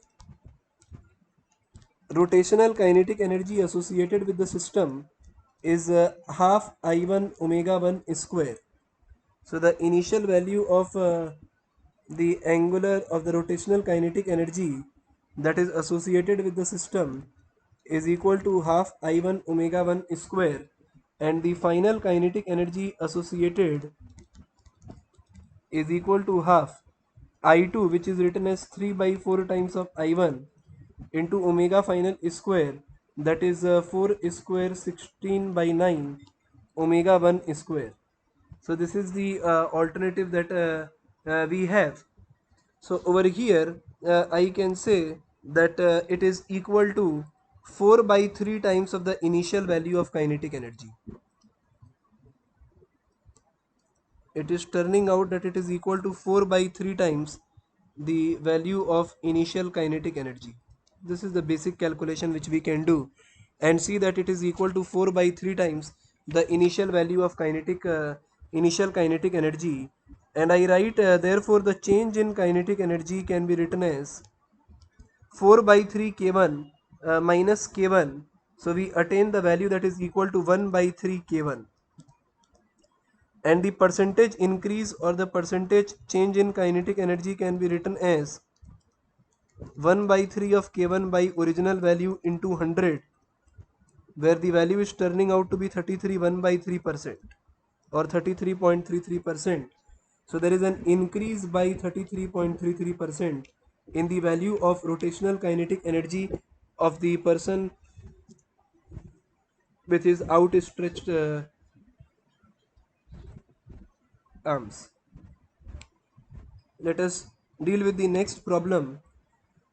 rotational kinetic energy associated with the system is half I1 omega 1 square. So the initial value of the angular of the rotational kinetic energy that is associated with the system is equal to half I1 omega 1 square, and the final kinetic energy associated is equal to half I2, which is written as 3 by 4 times of I1 into omega final square, that is 4 square 16 by 9 omega 1 square. So this is the alternative that we have. So over here I can say that it is equal to 4 by 3 times of the initial value of kinetic energy. It is turning out that it is equal to 4 by 3 times the value of initial kinetic energy. This is the basic calculation which we can do and see that it is equal to 4 by 3 times the initial value of initial kinetic energy, and I write therefore the change in kinetic energy can be written as 4 by 3 k1 minus k1 So we attain the value that is equal to 1 by 3 k1, and the percentage increase or the percentage change in kinetic energy can be written as 1 by 3 of k1 by original value into 100, where the value is turning out to be 33 1 by 3% or 33.33%. So there is an increase by 33.33% in the value of rotational kinetic energy of the person with his outstretched arms. Let us deal with the next problem.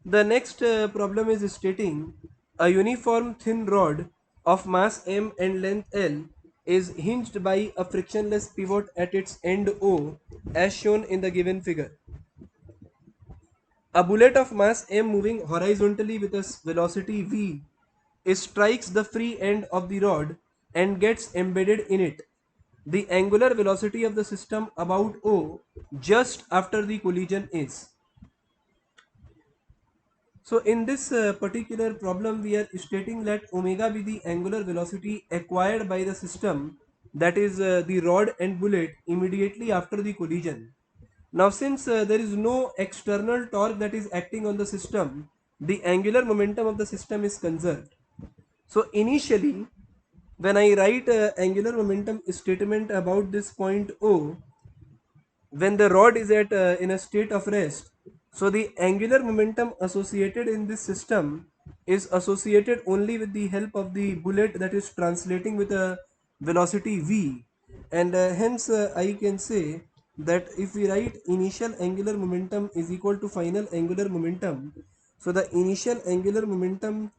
The next problem is stating a uniform thin rod of mass m and length L is hinged by a frictionless pivot at its end O as shown in the given figure. A bullet of mass m moving horizontally with a velocity v strikes the free end of the rod and gets embedded in it. The angular velocity of the system about O just after the collision is. So in this particular problem, we are stating that omega be the angular velocity acquired by the system, that is the rod and bullet, immediately after the collision. Now since there is no external torque that is acting on the system, the angular momentum of the system is conserved. So initially, when I write angular momentum statement about this point O, when the rod is at in a state of rest, so the angular momentum associated in this system is associated only with the help of the bullet that is translating with a velocity v, and hence I can say that if we write initial angular momentum is equal to final angular momentum, so the initial angular momentum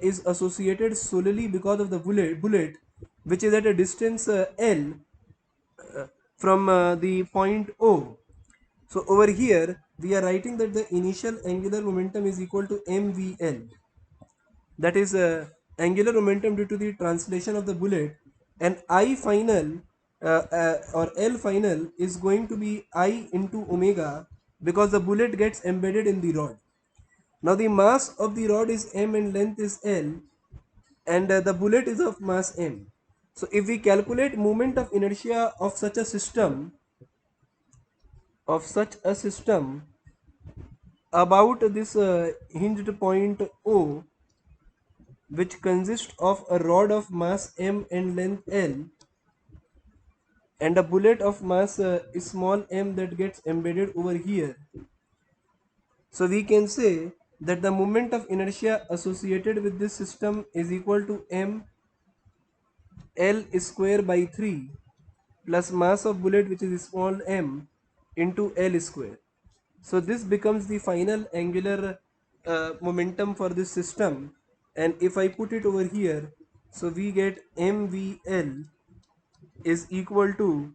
is associated solely because of the bullet which is at a distance L from the point O. So over here we are writing that the initial angular momentum is equal to mvl, that is angular momentum due to the translation of the bullet, and I final or L final is going to be I into omega because the bullet gets embedded in the rod. Now the mass of the rod is m and length is L, and the bullet is of mass m. So if we calculate moment of inertia of such a system about this hinged point O, which consists of a rod of mass m and length L and a bullet of mass small m that gets embedded over here. So we can say that the moment of inertia associated with this system is equal to m L square by 3 plus mass of bullet, which is small m, into L square. So this becomes the final angular momentum for this system, and if I put it over here, so we get mvl is equal to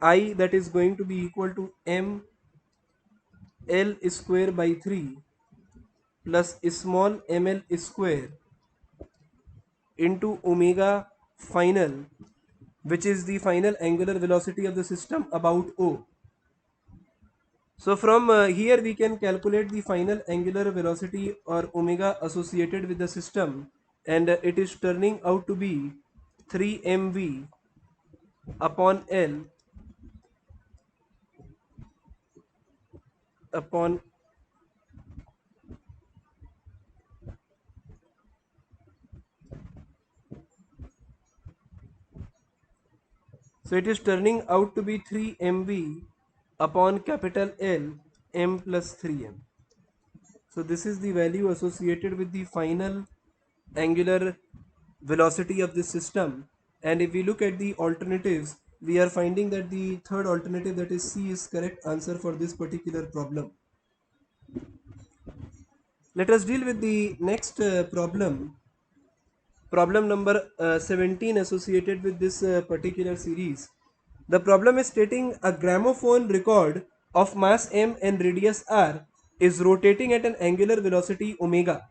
I, that is going to be equal to m L square by 3 plus small ml square into omega final, which is the final angular velocity of the system about O. So from here we can calculate the final angular velocity or omega associated with the system, and it is turning out to be 3 mv upon L upon, so it is turning out to be 3 mv upon capital L m plus 3m. So this is the value associated with the final angular velocity of this system, and if we look at the alternatives, we are finding that the third alternative, that is C, is correct answer for this particular problem. Let us deal with the next problem number 17 associated with this particular series. The problem is stating a gramophone record of mass m and radius r is rotating at an angular velocity omega.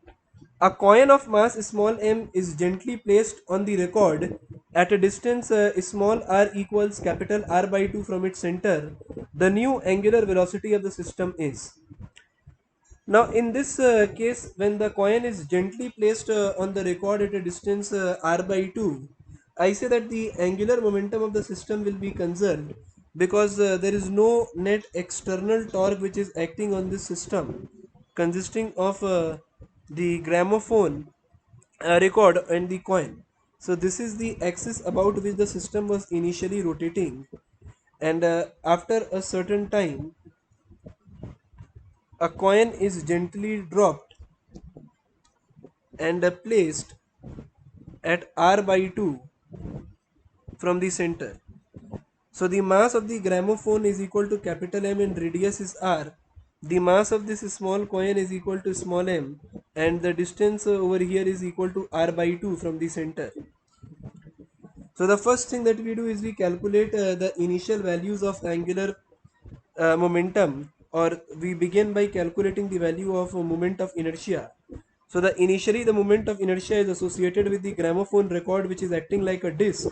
A coin of mass small m is gently placed on the record at a distance small r equals capital R by 2 from its center. The new angular velocity of the system is. Now in this case, when the coin is gently placed on the record at a distance r by 2, I say that the angular momentum of the system will be conserved because there is no net external torque which is acting on this system, consisting of the gramophone record and the coin. So this is the axis about which the system was initially rotating, and after a certain time a coin is gently dropped and placed at r by 2 from the center. So the mass of the gramophone is equal to capital M and radius is r. The mass of this small coin is equal to small m, and the distance over here is equal to r by 2 from the center. So the first thing that we do is we calculate the initial values of angular momentum, or we begin by calculating the value of moment of inertia. So initially the moment of inertia is associated with the gramophone record, which is acting like a disc,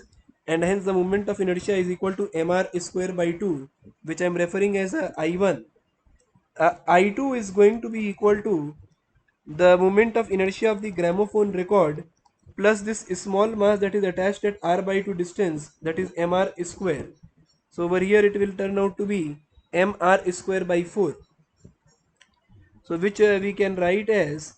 and hence the moment of inertia is equal to mr square by 2, which I am referring as I1. I2 is going to be equal to the moment of inertia of the gramophone record plus this small mass that is attached at r by 2 distance, that is mr square. So over here it will turn out to be mr square by 4. So which we can write as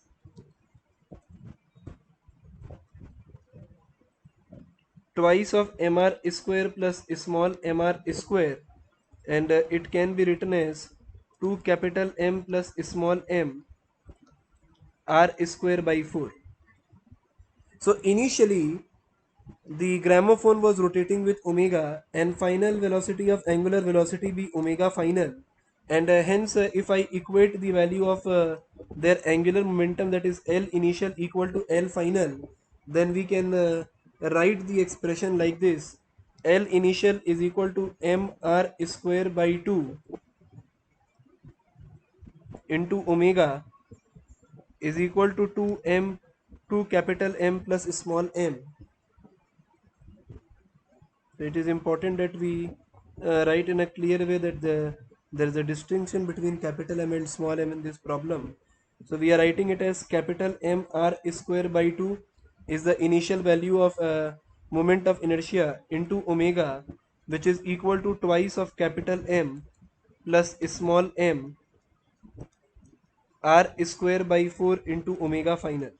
twice of mr square plus small mr square, and it can be written as 2 capital M plus small m r square by 4. So initially the gramophone was rotating with omega, and final velocity of angular velocity be omega final, and hence if I equate the value of their angular momentum, that is L initial equal to L final, then we can write the expression like this: L initial is equal to mr square by 2 into omega is equal to 2 capital M plus small m. So it is important that we write in a clear way that there is a distinction between capital M and small m in this problem. So we are writing it as capital M r square by 2 is the initial value of moment of inertia into omega, which is equal to twice of capital M plus small m r square by 4 into omega final.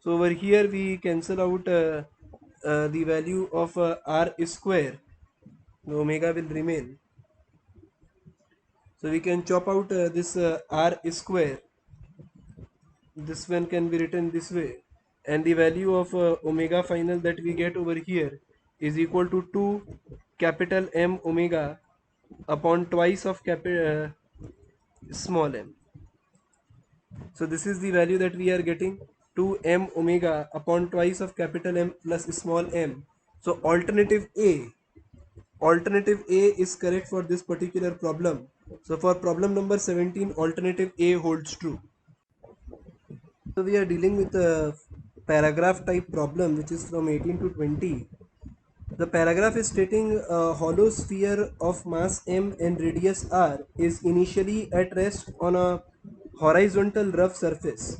So over here we cancel out the value of r square. The omega will remain. So we can chop out this r square. This one can be written this way, and the value of omega final that we get over here is equal to 2 capital M omega upon twice of small m. So this is the value that we are getting, 2 m omega upon twice of capital M plus small m. So alternative A is correct for this particular problem. So for problem number 17, alternative A holds true. So we are dealing with a paragraph type problem which is from 18 to 20. The paragraph is stating a hollow sphere of mass m and radius r is initially at rest on a horizontal rough surface.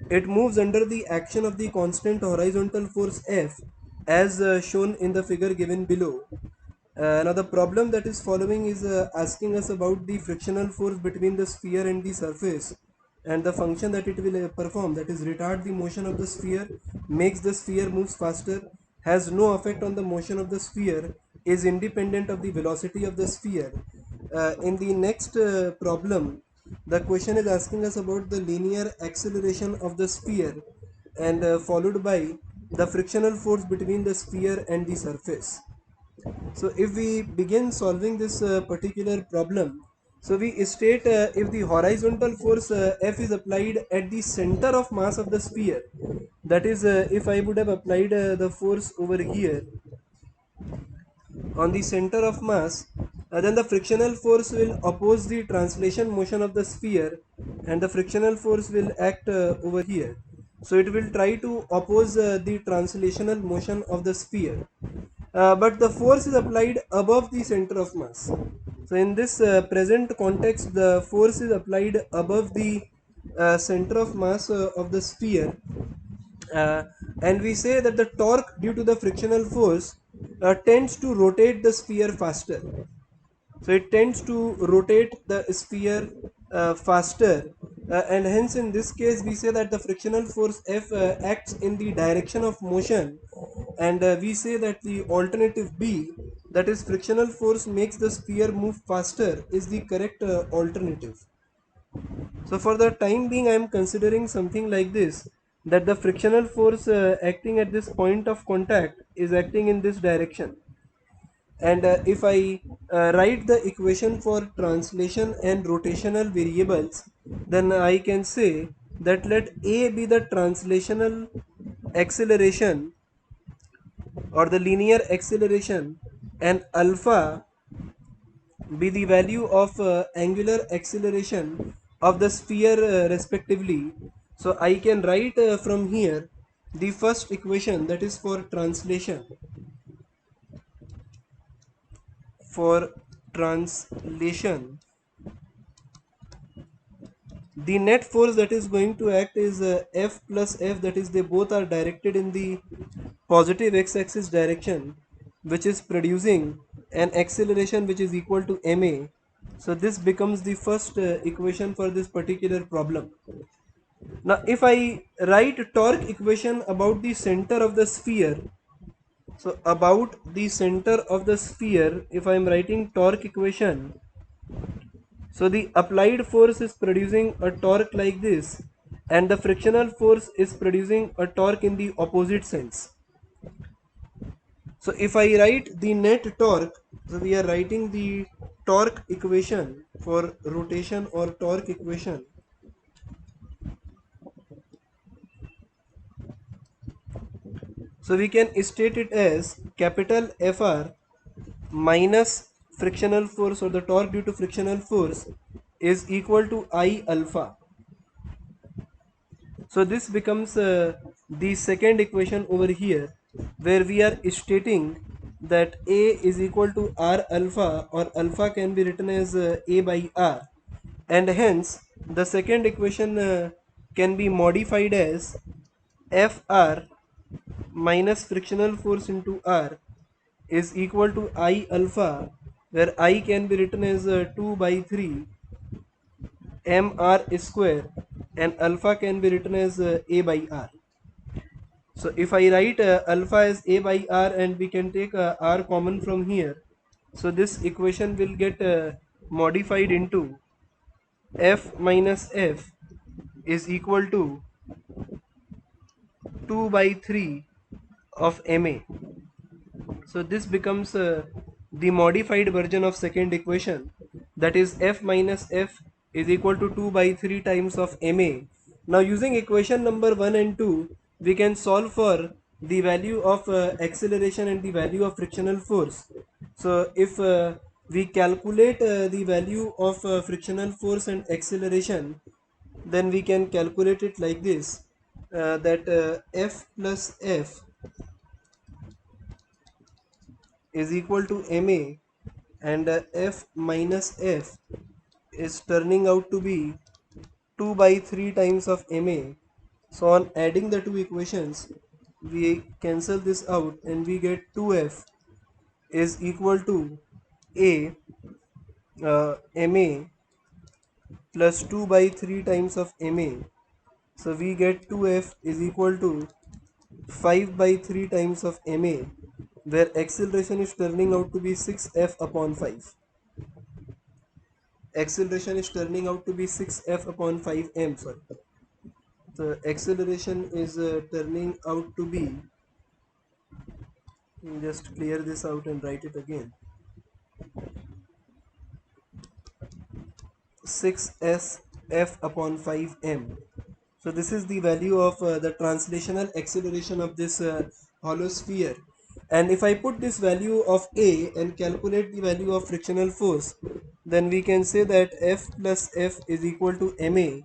It moves under the action of the constant horizontal force F as shown in the figure given below. Now the problem that is following is asking us about the frictional force between the sphere and the surface, and the function that it will perform, that is retard the motion of the sphere, makes the sphere moves faster, has no effect on the motion of the sphere, is independent of the velocity of the sphere. In the next problem, the question is asking us about the linear acceleration of the sphere, and followed by the frictional force between the sphere and the surface. So if we begin solving this particular problem, so we state if the horizontal force F is applied at the center of mass of the sphere, that is if I would have applied the force over here on the center of mass, then the frictional force will oppose the translation motion of the sphere, and the frictional force will act over here. So it will try to oppose the translational motion of the sphere. But the force is applied above the center of mass. So in this present context, the force is applied above the center of mass of the sphere, uh, and we say that the torque due to the frictional force tends to rotate the sphere faster. So it tends to rotate the sphere faster, and hence in this case we say that the frictional force F acts in the direction of motion, and we say that the alternative B, that is frictional force makes the sphere move faster, is the correct alternative. So for the time being I am considering something like this, that the frictional force acting at this point of contact is acting in this direction, and if I write the equation for translation and rotational variables, then I can say that let A be the translational acceleration or the linear acceleration, and alpha be the value of angular acceleration of the sphere respectively. So I can write from here the first equation, that is for translation. For translation, the net force that is going to act is F plus F, that is they both are directed in the positive x-axis direction, which is producing an acceleration which is equal to ma. So this becomes the first equation for this particular problem. Now if I write torque equation about the center of the sphere, so about the center of the sphere, if I am writing torque equation, so the applied force is producing a torque like this, and the frictional force is producing a torque in the opposite sense. So if I write the net torque, so we are writing the torque equation for rotation, or torque equation. So we can state it as capital Fr minus frictional force, or the torque due to frictional force, is equal to I alpha. So this becomes the second equation over here, where we are stating that A is equal to R alpha, or alpha can be written as A by R, and hence the second equation can be modified as Fr minus frictional force into R is equal to I alpha, where I can be written as 2 by 3 mr square, and alpha can be written as A by R. So if I write alpha as A by R, and we can take R common from here, so this equation will get modified into F minus F is equal to 2 by 3 of MA. So this becomes the modified version of second equation, that is F minus F is equal to 2 by 3 times of MA. Now using equation number 1 and 2, we can solve for the value of acceleration and the value of frictional force. So if we calculate the value of frictional force and acceleration, then we can calculate it like this, that F plus F is equal to ma, and F minus F is turning out to be 2 by 3 times of ma. So on adding the two equations, we cancel this out and we get 2F is equal to a ma plus 2 by 3 times of ma. So we get 2F is equal to 5 by 3 times of ma, where acceleration is turning out to be 6F upon 5. Acceleration is turning out to be 6F upon 5m. Sorry. The acceleration is turning out to be, just clear this out and write it again, 6F upon 5m. So this is the value of the translational acceleration of this hollow sphere. And if I put this value of A and calculate the value of frictional force, then we can say that F plus F is equal to ma,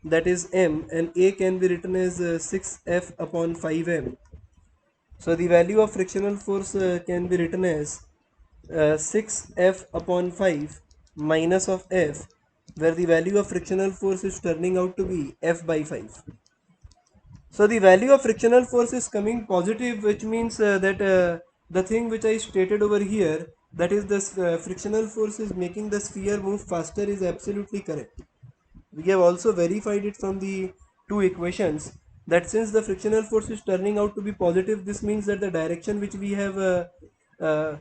that is m, and A can be written as 6F upon 5m. So the value of frictional force can be written as 6F upon 5 minus of F, where the value of frictional force is turning out to be F by 5. So the value of frictional force is coming positive, which means that the thing which I stated over here, that is this frictional force is making the sphere move faster, is absolutely correct. We have also verified it from the two equations, that since the frictional force is turning out to be positive, this means that the direction which we have uh,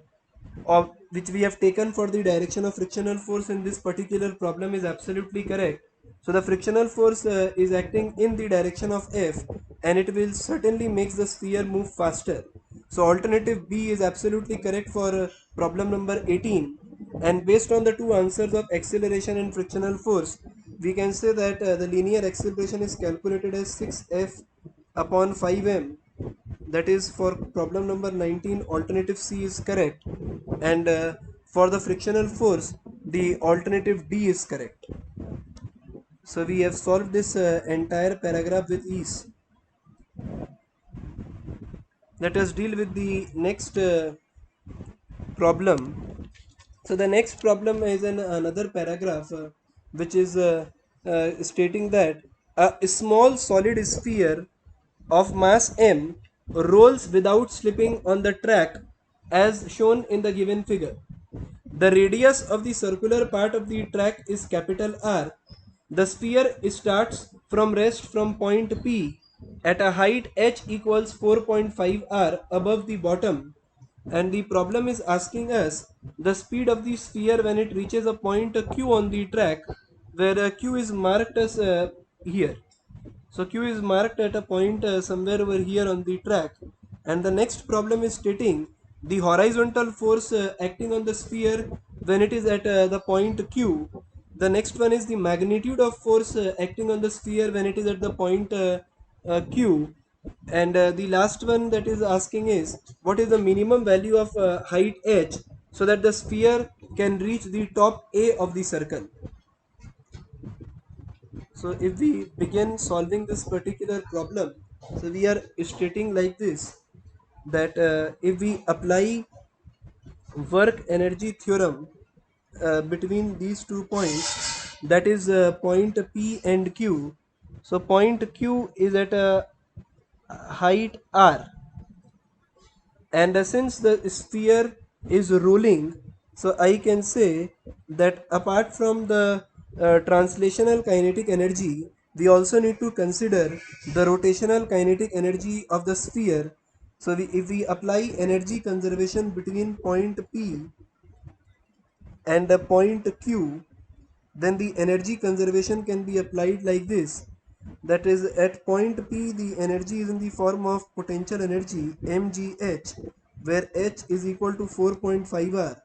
which we have taken for the direction of frictional force in this particular problem is absolutely correct. So the frictional force is acting in the direction of F, and it will certainly makes the sphere move faster. So alternative B is absolutely correct for problem number 18. And based on the two answers of acceleration and frictional force, we can say that the linear acceleration is calculated as 6F upon 5m. That is for problem number 19, alternative C is correct. And for the frictional force, the alternative D is correct. So we have solved this entire paragraph with ease. Let us deal with the next problem. So the next problem is another paragraph which is stating that a small solid sphere of mass m rolls without slipping on the track as shown in the given figure. The radius of the circular part of the track is capital R. The sphere starts from rest from point P at a height h equals 4.5 r above the bottom, and the problem is asking us the speed of the sphere when it reaches a point Q on the track, where Q is marked as here. So Q is marked at a point somewhere over here on the track. And the next problem is stating the horizontal force acting on the sphere when it is at the point Q. The next one is the magnitude of force acting on the sphere when it is at the point Q. And the last one that is asking is what is the minimum value of height h so that the sphere can reach the top A of the circle. So if we begin solving this particular problem, so we are stating like this, that if we apply work energy theorem between these 2 points, that is point P and Q. So point Q is at a height R, and since the sphere is rolling, so I can say that apart from the translational kinetic energy, we also need to consider the rotational kinetic energy of the sphere. So if we apply energy conservation between point P and the point Q, then the energy conservation can be applied like this. That is, at point P, the energy is in the form of potential energy mgh, where h is equal to 4.5 r.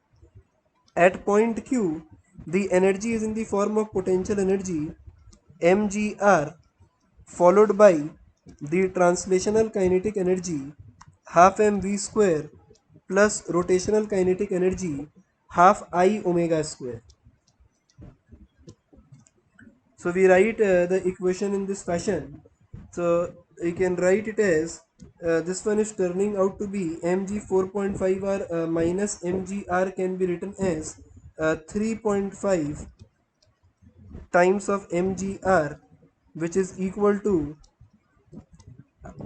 At point Q, the energy is in the form of potential energy mgr, followed by the translational kinetic energy half mv square plus rotational kinetic energy half I omega square. So we write the equation in this fashion. So you can write it as this one is turning out to be mg 4.5r minus mgr can be written as 3.5 times of mgr, which is equal to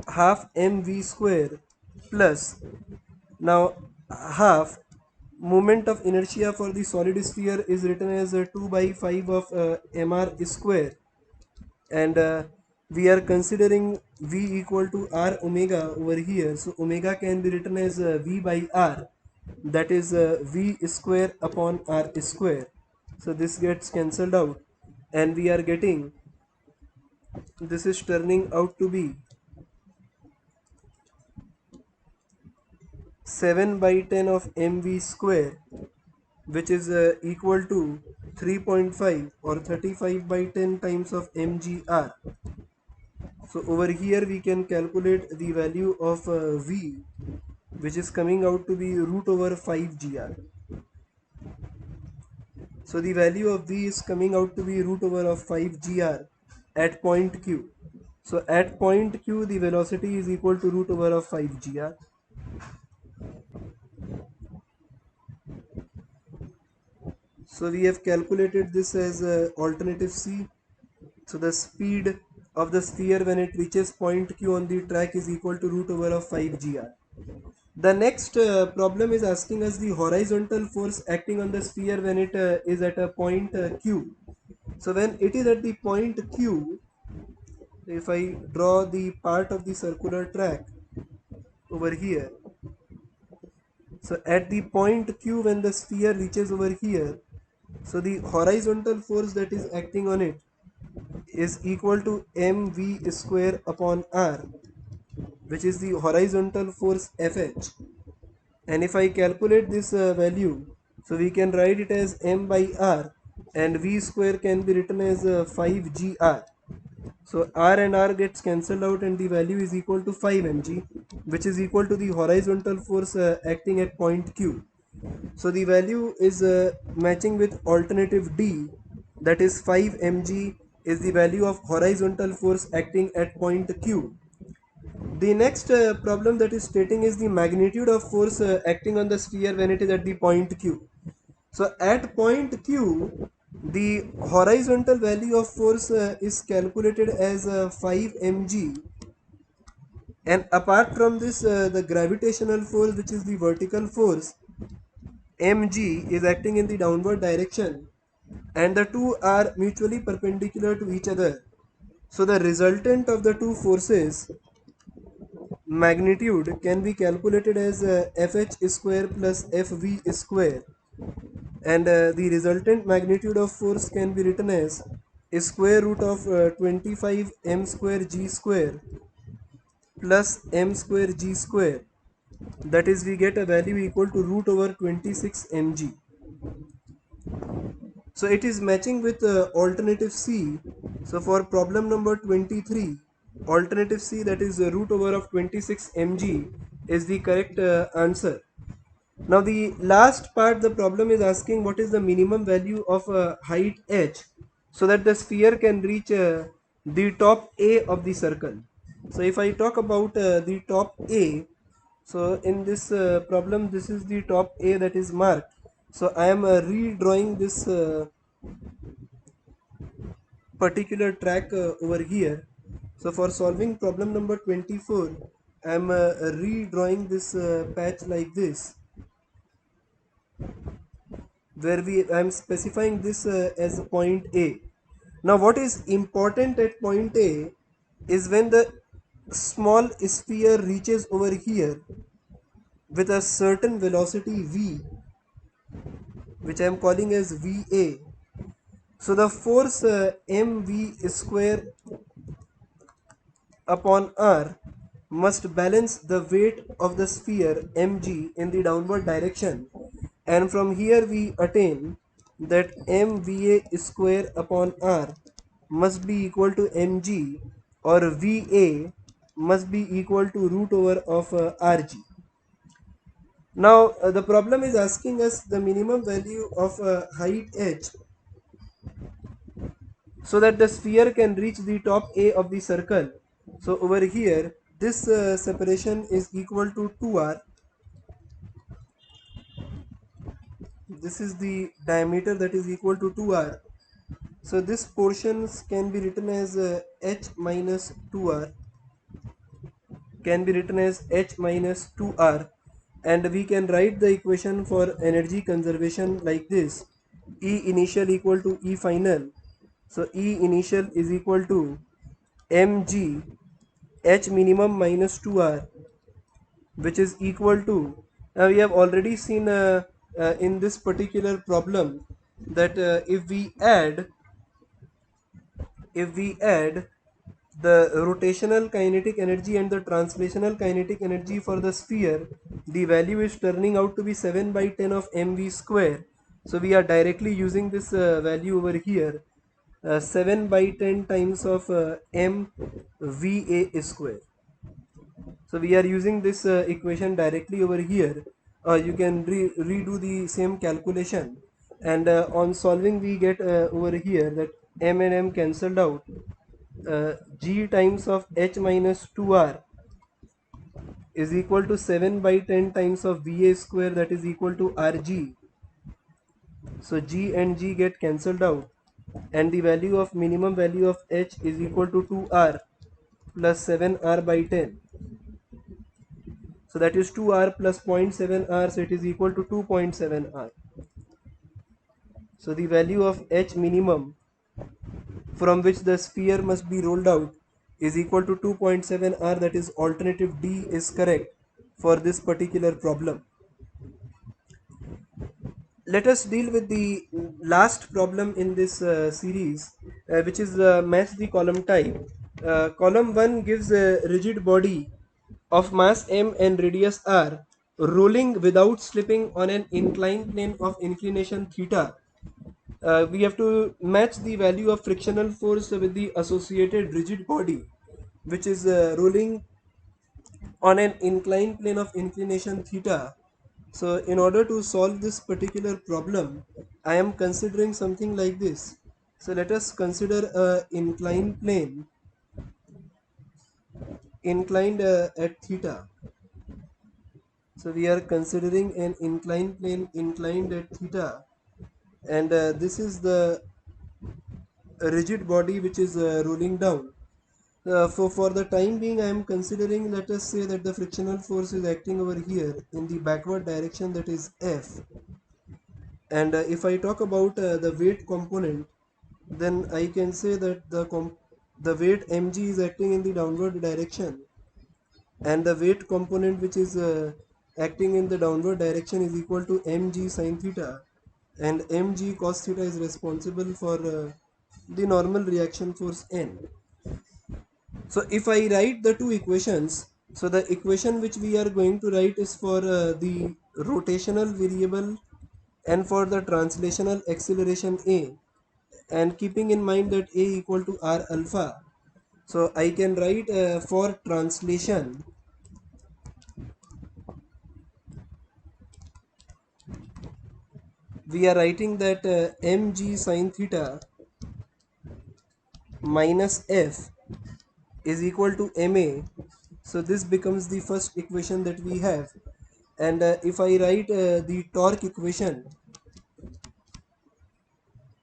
half mv square plus, now half moment of inertia for the solid sphere is written as 2 by 5 of mr square, and we are considering v equal to r omega over here, so omega can be written as v by r, that is v square upon r square. So this gets cancelled out, and we are getting, this is turning out to be 7 by 10 of mv square, which is equal to 3.5 or 35 by 10 times of mgr. So over here we can calculate the value of v, which is coming out to be root over 5 gr. So the value of v is coming out to be root over of 5 gr at point q. So at point q the velocity is equal to root over of 5 gr. So we have calculated this as alternative C. So the speed of the sphere when it reaches point Q on the track is equal to root over of 5 gr. The next problem is asking us the horizontal force acting on the sphere when it is at a point Q. So when it is at the point Q, if I draw the part of the circular track over here, so at the point Q when the sphere reaches over here, so the horizontal force that is acting on it is equal to mv square upon r, which is the horizontal force Fh. And if I calculate this value, so we can write it as m by r, and v square can be written as 5gr. So r and r gets cancelled out and the value is equal to 5 mg, which is equal to the horizontal force acting at point Q. So the value is matching with alternative D, that is 5 mg is the value of horizontal force acting at point Q. The next problem that is stating is the magnitude of force acting on the sphere when it is at the point Q. So at point Q, the horizontal value of force is calculated as 5 mg, and apart from this the gravitational force, which is the vertical force mg, is acting in the downward direction, and the two are mutually perpendicular to each other. So the resultant of the two forces magnitude can be calculated as Fh square plus Fv square, and the resultant magnitude of force can be written as square root of 25 m square g square plus m square g square, that is we get a value equal to root over 26 mg. So it is matching with alternative C. So for problem number 23, alternative C, that is root over of 26 mg, is the correct answer. Now the last part, the problem is asking what is the minimum value of height h so that the sphere can reach the top A of the circle. So if I talk about the top A, so in this problem, this is the top A that is marked. So I am redrawing this particular track over here. So for solving problem number 24, I am redrawing this patch like this, where I am specifying this as point A. Now what is important at point A is when the small sphere reaches over here with a certain velocity v, which I am calling as VA. So the force mv square upon r must balance the weight of the sphere mg in the downward direction, and from here we attain that mva square upon r must be equal to mg, or va must be equal to root over of rg. Now the problem is asking us the minimum value of height h so that the sphere can reach the top A of the circle. So over here, this separation is equal to 2r. This is the diameter that is equal to 2r. So this portions can be written as h minus 2r, can be written as h minus 2r, and we can write the equation for energy conservation like this: E initial equal to E final. So E initial is equal to mg h minimum minus 2r, which is equal to, now we have already seen in this particular problem that if we add the rotational kinetic energy and the translational kinetic energy for the sphere, the value is turning out to be 7 by 10 of mv square. So we are directly using this value over here, 7 by 10 times of mva square. So we are using this equation directly over here. You can redo the same calculation, and on solving we get over here that m and m cancelled out. G times of h minus 2r is equal to 7 by 10 times of va square, that is equal to rg. So G and G get cancelled out, and the value of minimum value of H is equal to 2R plus 7R by 10. So that is 2R plus 0.7R, so it is equal to 2.7R. So the value of H minimum from which the sphere must be rolled out is equal to 2.7R, that is alternative D is correct for this particular problem. Let us deal with the last problem in this series, which is match the column type. Column 1 gives a rigid body of mass m and radius r rolling without slipping on an inclined plane of inclination theta. We have to match the value of frictional force with the associated rigid body, which is rolling on an inclined plane of inclination theta. So in order to solve this particular problem, I am considering something like this. So let us consider a inclined plane inclined at theta. So we are considering an inclined plane inclined at theta, and this is the rigid body which is rolling down. For the time being, I am considering, let us say that the frictional force is acting over here in the backward direction, that is F. And if I talk about the weight component, then I can say that the weight mg is acting in the downward direction, and the weight component which is acting in the downward direction is equal to mg sine theta, and mg cos theta is responsible for the normal reaction force n. So if I write the two equations, so the equation which we are going to write is for the rotational variable and for the translational acceleration A, and keeping in mind that A equal to R alpha, so I can write for translation we are writing that mg sine theta minus F is equal to ma. So this becomes the first equation that we have, and if I write the torque equation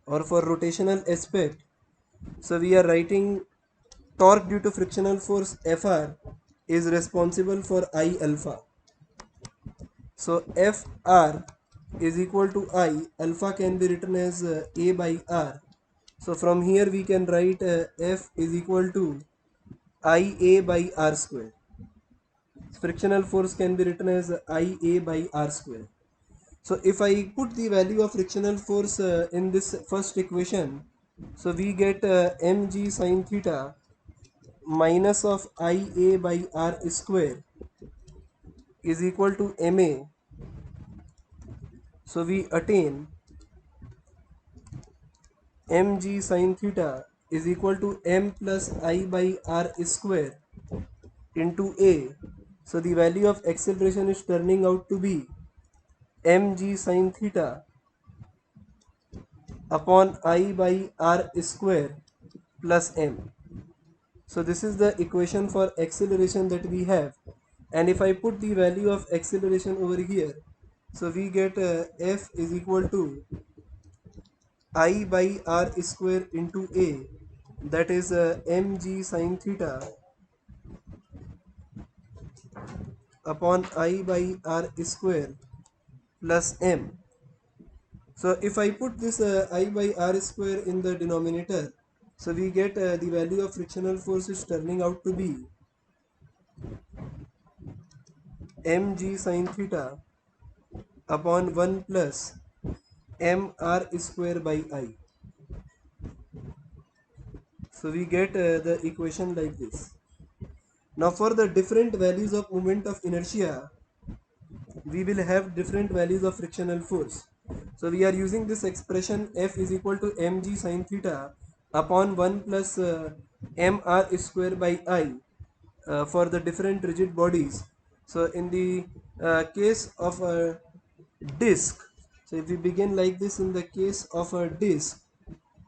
or for rotational aspect, so we are writing torque due to frictional force Fr is responsible for I alpha. So Fr is equal to I, alpha can be written as A by R. So from here we can write F is equal to IA by R square. Frictional force can be written as IA by R square. So if I put the value of frictional force in this first equation, so we get mg sine theta minus of Ia by R square is equal to ma. So we attain mg sine theta is equal to m plus I by R square into A. So the value of acceleration is turning out to be mg sine theta upon I by R square plus m. So this is the equation for acceleration that we have, and if I put the value of acceleration over here, so we get F is equal to I by R square into A, that is mg sine theta upon I by R square plus m. So if I put this I by R square in the denominator, so we get the value of frictional force is turning out to be mg sine theta upon 1 plus mr square by I. So we get the equation like this. Now for the different values of moment of inertia, we will have different values of frictional force. So we are using this expression F is equal to mg sine theta upon 1 plus mr square by I for the different rigid bodies. So in the case of a disk, so if we begin like this, in the case of a disk,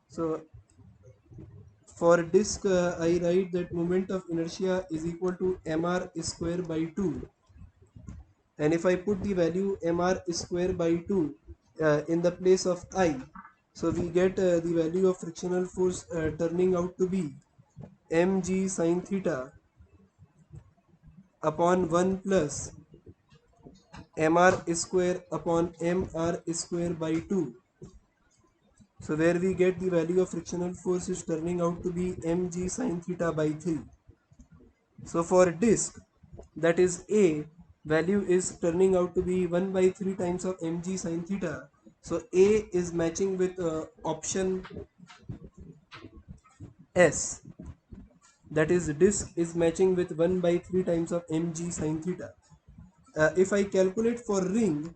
so for disk I write that moment of inertia is equal to mr square by 2, and if I put the value mr square by 2, in the place of I. So we get the value of frictional force turning out to be mg sine theta upon 1 plus mr square upon mr square by 2. So where we get the value of frictional force is turning out to be mg sine theta by 3. So for disk, that is A, value is turning out to be 1 by 3 times of mg sine theta. So A is matching with option S, that is disk is matching with 1 by 3 times of mg sine theta. If I calculate for ring,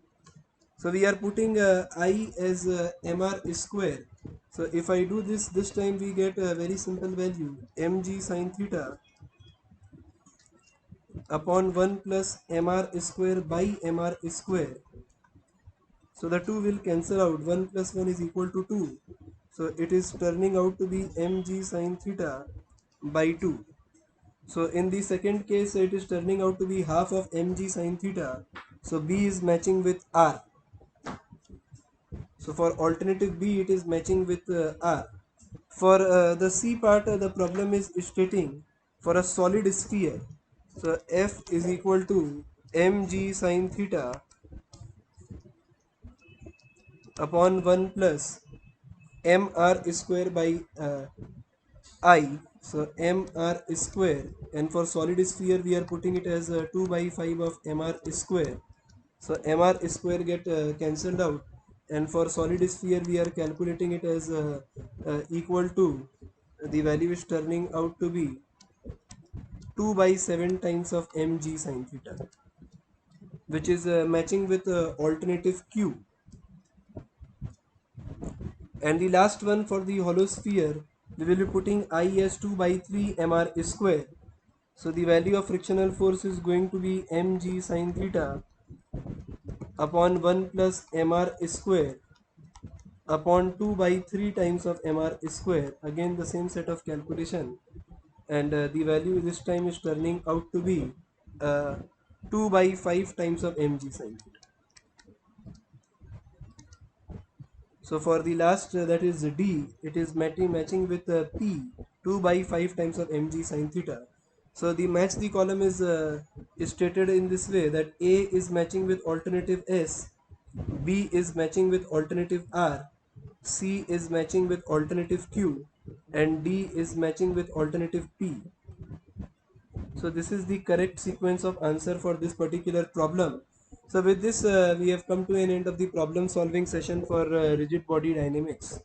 so we are putting I as mr square. So if I do this time we get a very simple value mg sine theta upon 1 plus mr square by mr square. So the 2 will cancel out, 1 plus 1 is equal to 2. So it is turning out to be mg sine theta by 2. So in the second case it is turning out to be half of mg sine theta. So B is matching with R. So for alternative B it is matching with R. For the C part, the problem is stating for a solid sphere. So F is equal to mg sine theta upon 1 plus mr square by I. So mr square, and for solid sphere we are putting it as 2 by 5 of mr square. So mr square get cancelled out, and for solid sphere we are calculating it as equal to, the value is turning out to be 2 by 7 times of mg sine theta, which is matching with alternative Q. And the last one for the hollow sphere, we will be putting I as 2 by 3 mr square. So the value of frictional force is going to be mg sine theta upon 1 plus mr square upon 2 by 3 times of mr square. Again the same set of calculation, and the value this time is turning out to be uh, 2 by 5 times of mg sine theta. So for the last, that is D, it is matching with P, 2 by 5 times of mg sine theta. So the match the column is stated in this way, that A is matching with alternative S, B is matching with alternative R, C is matching with alternative Q, and D is matching with alternative P. So this is the correct sequence of answer for this particular problem. So with this we have come to an end of the problem solving session for rigid body dynamics.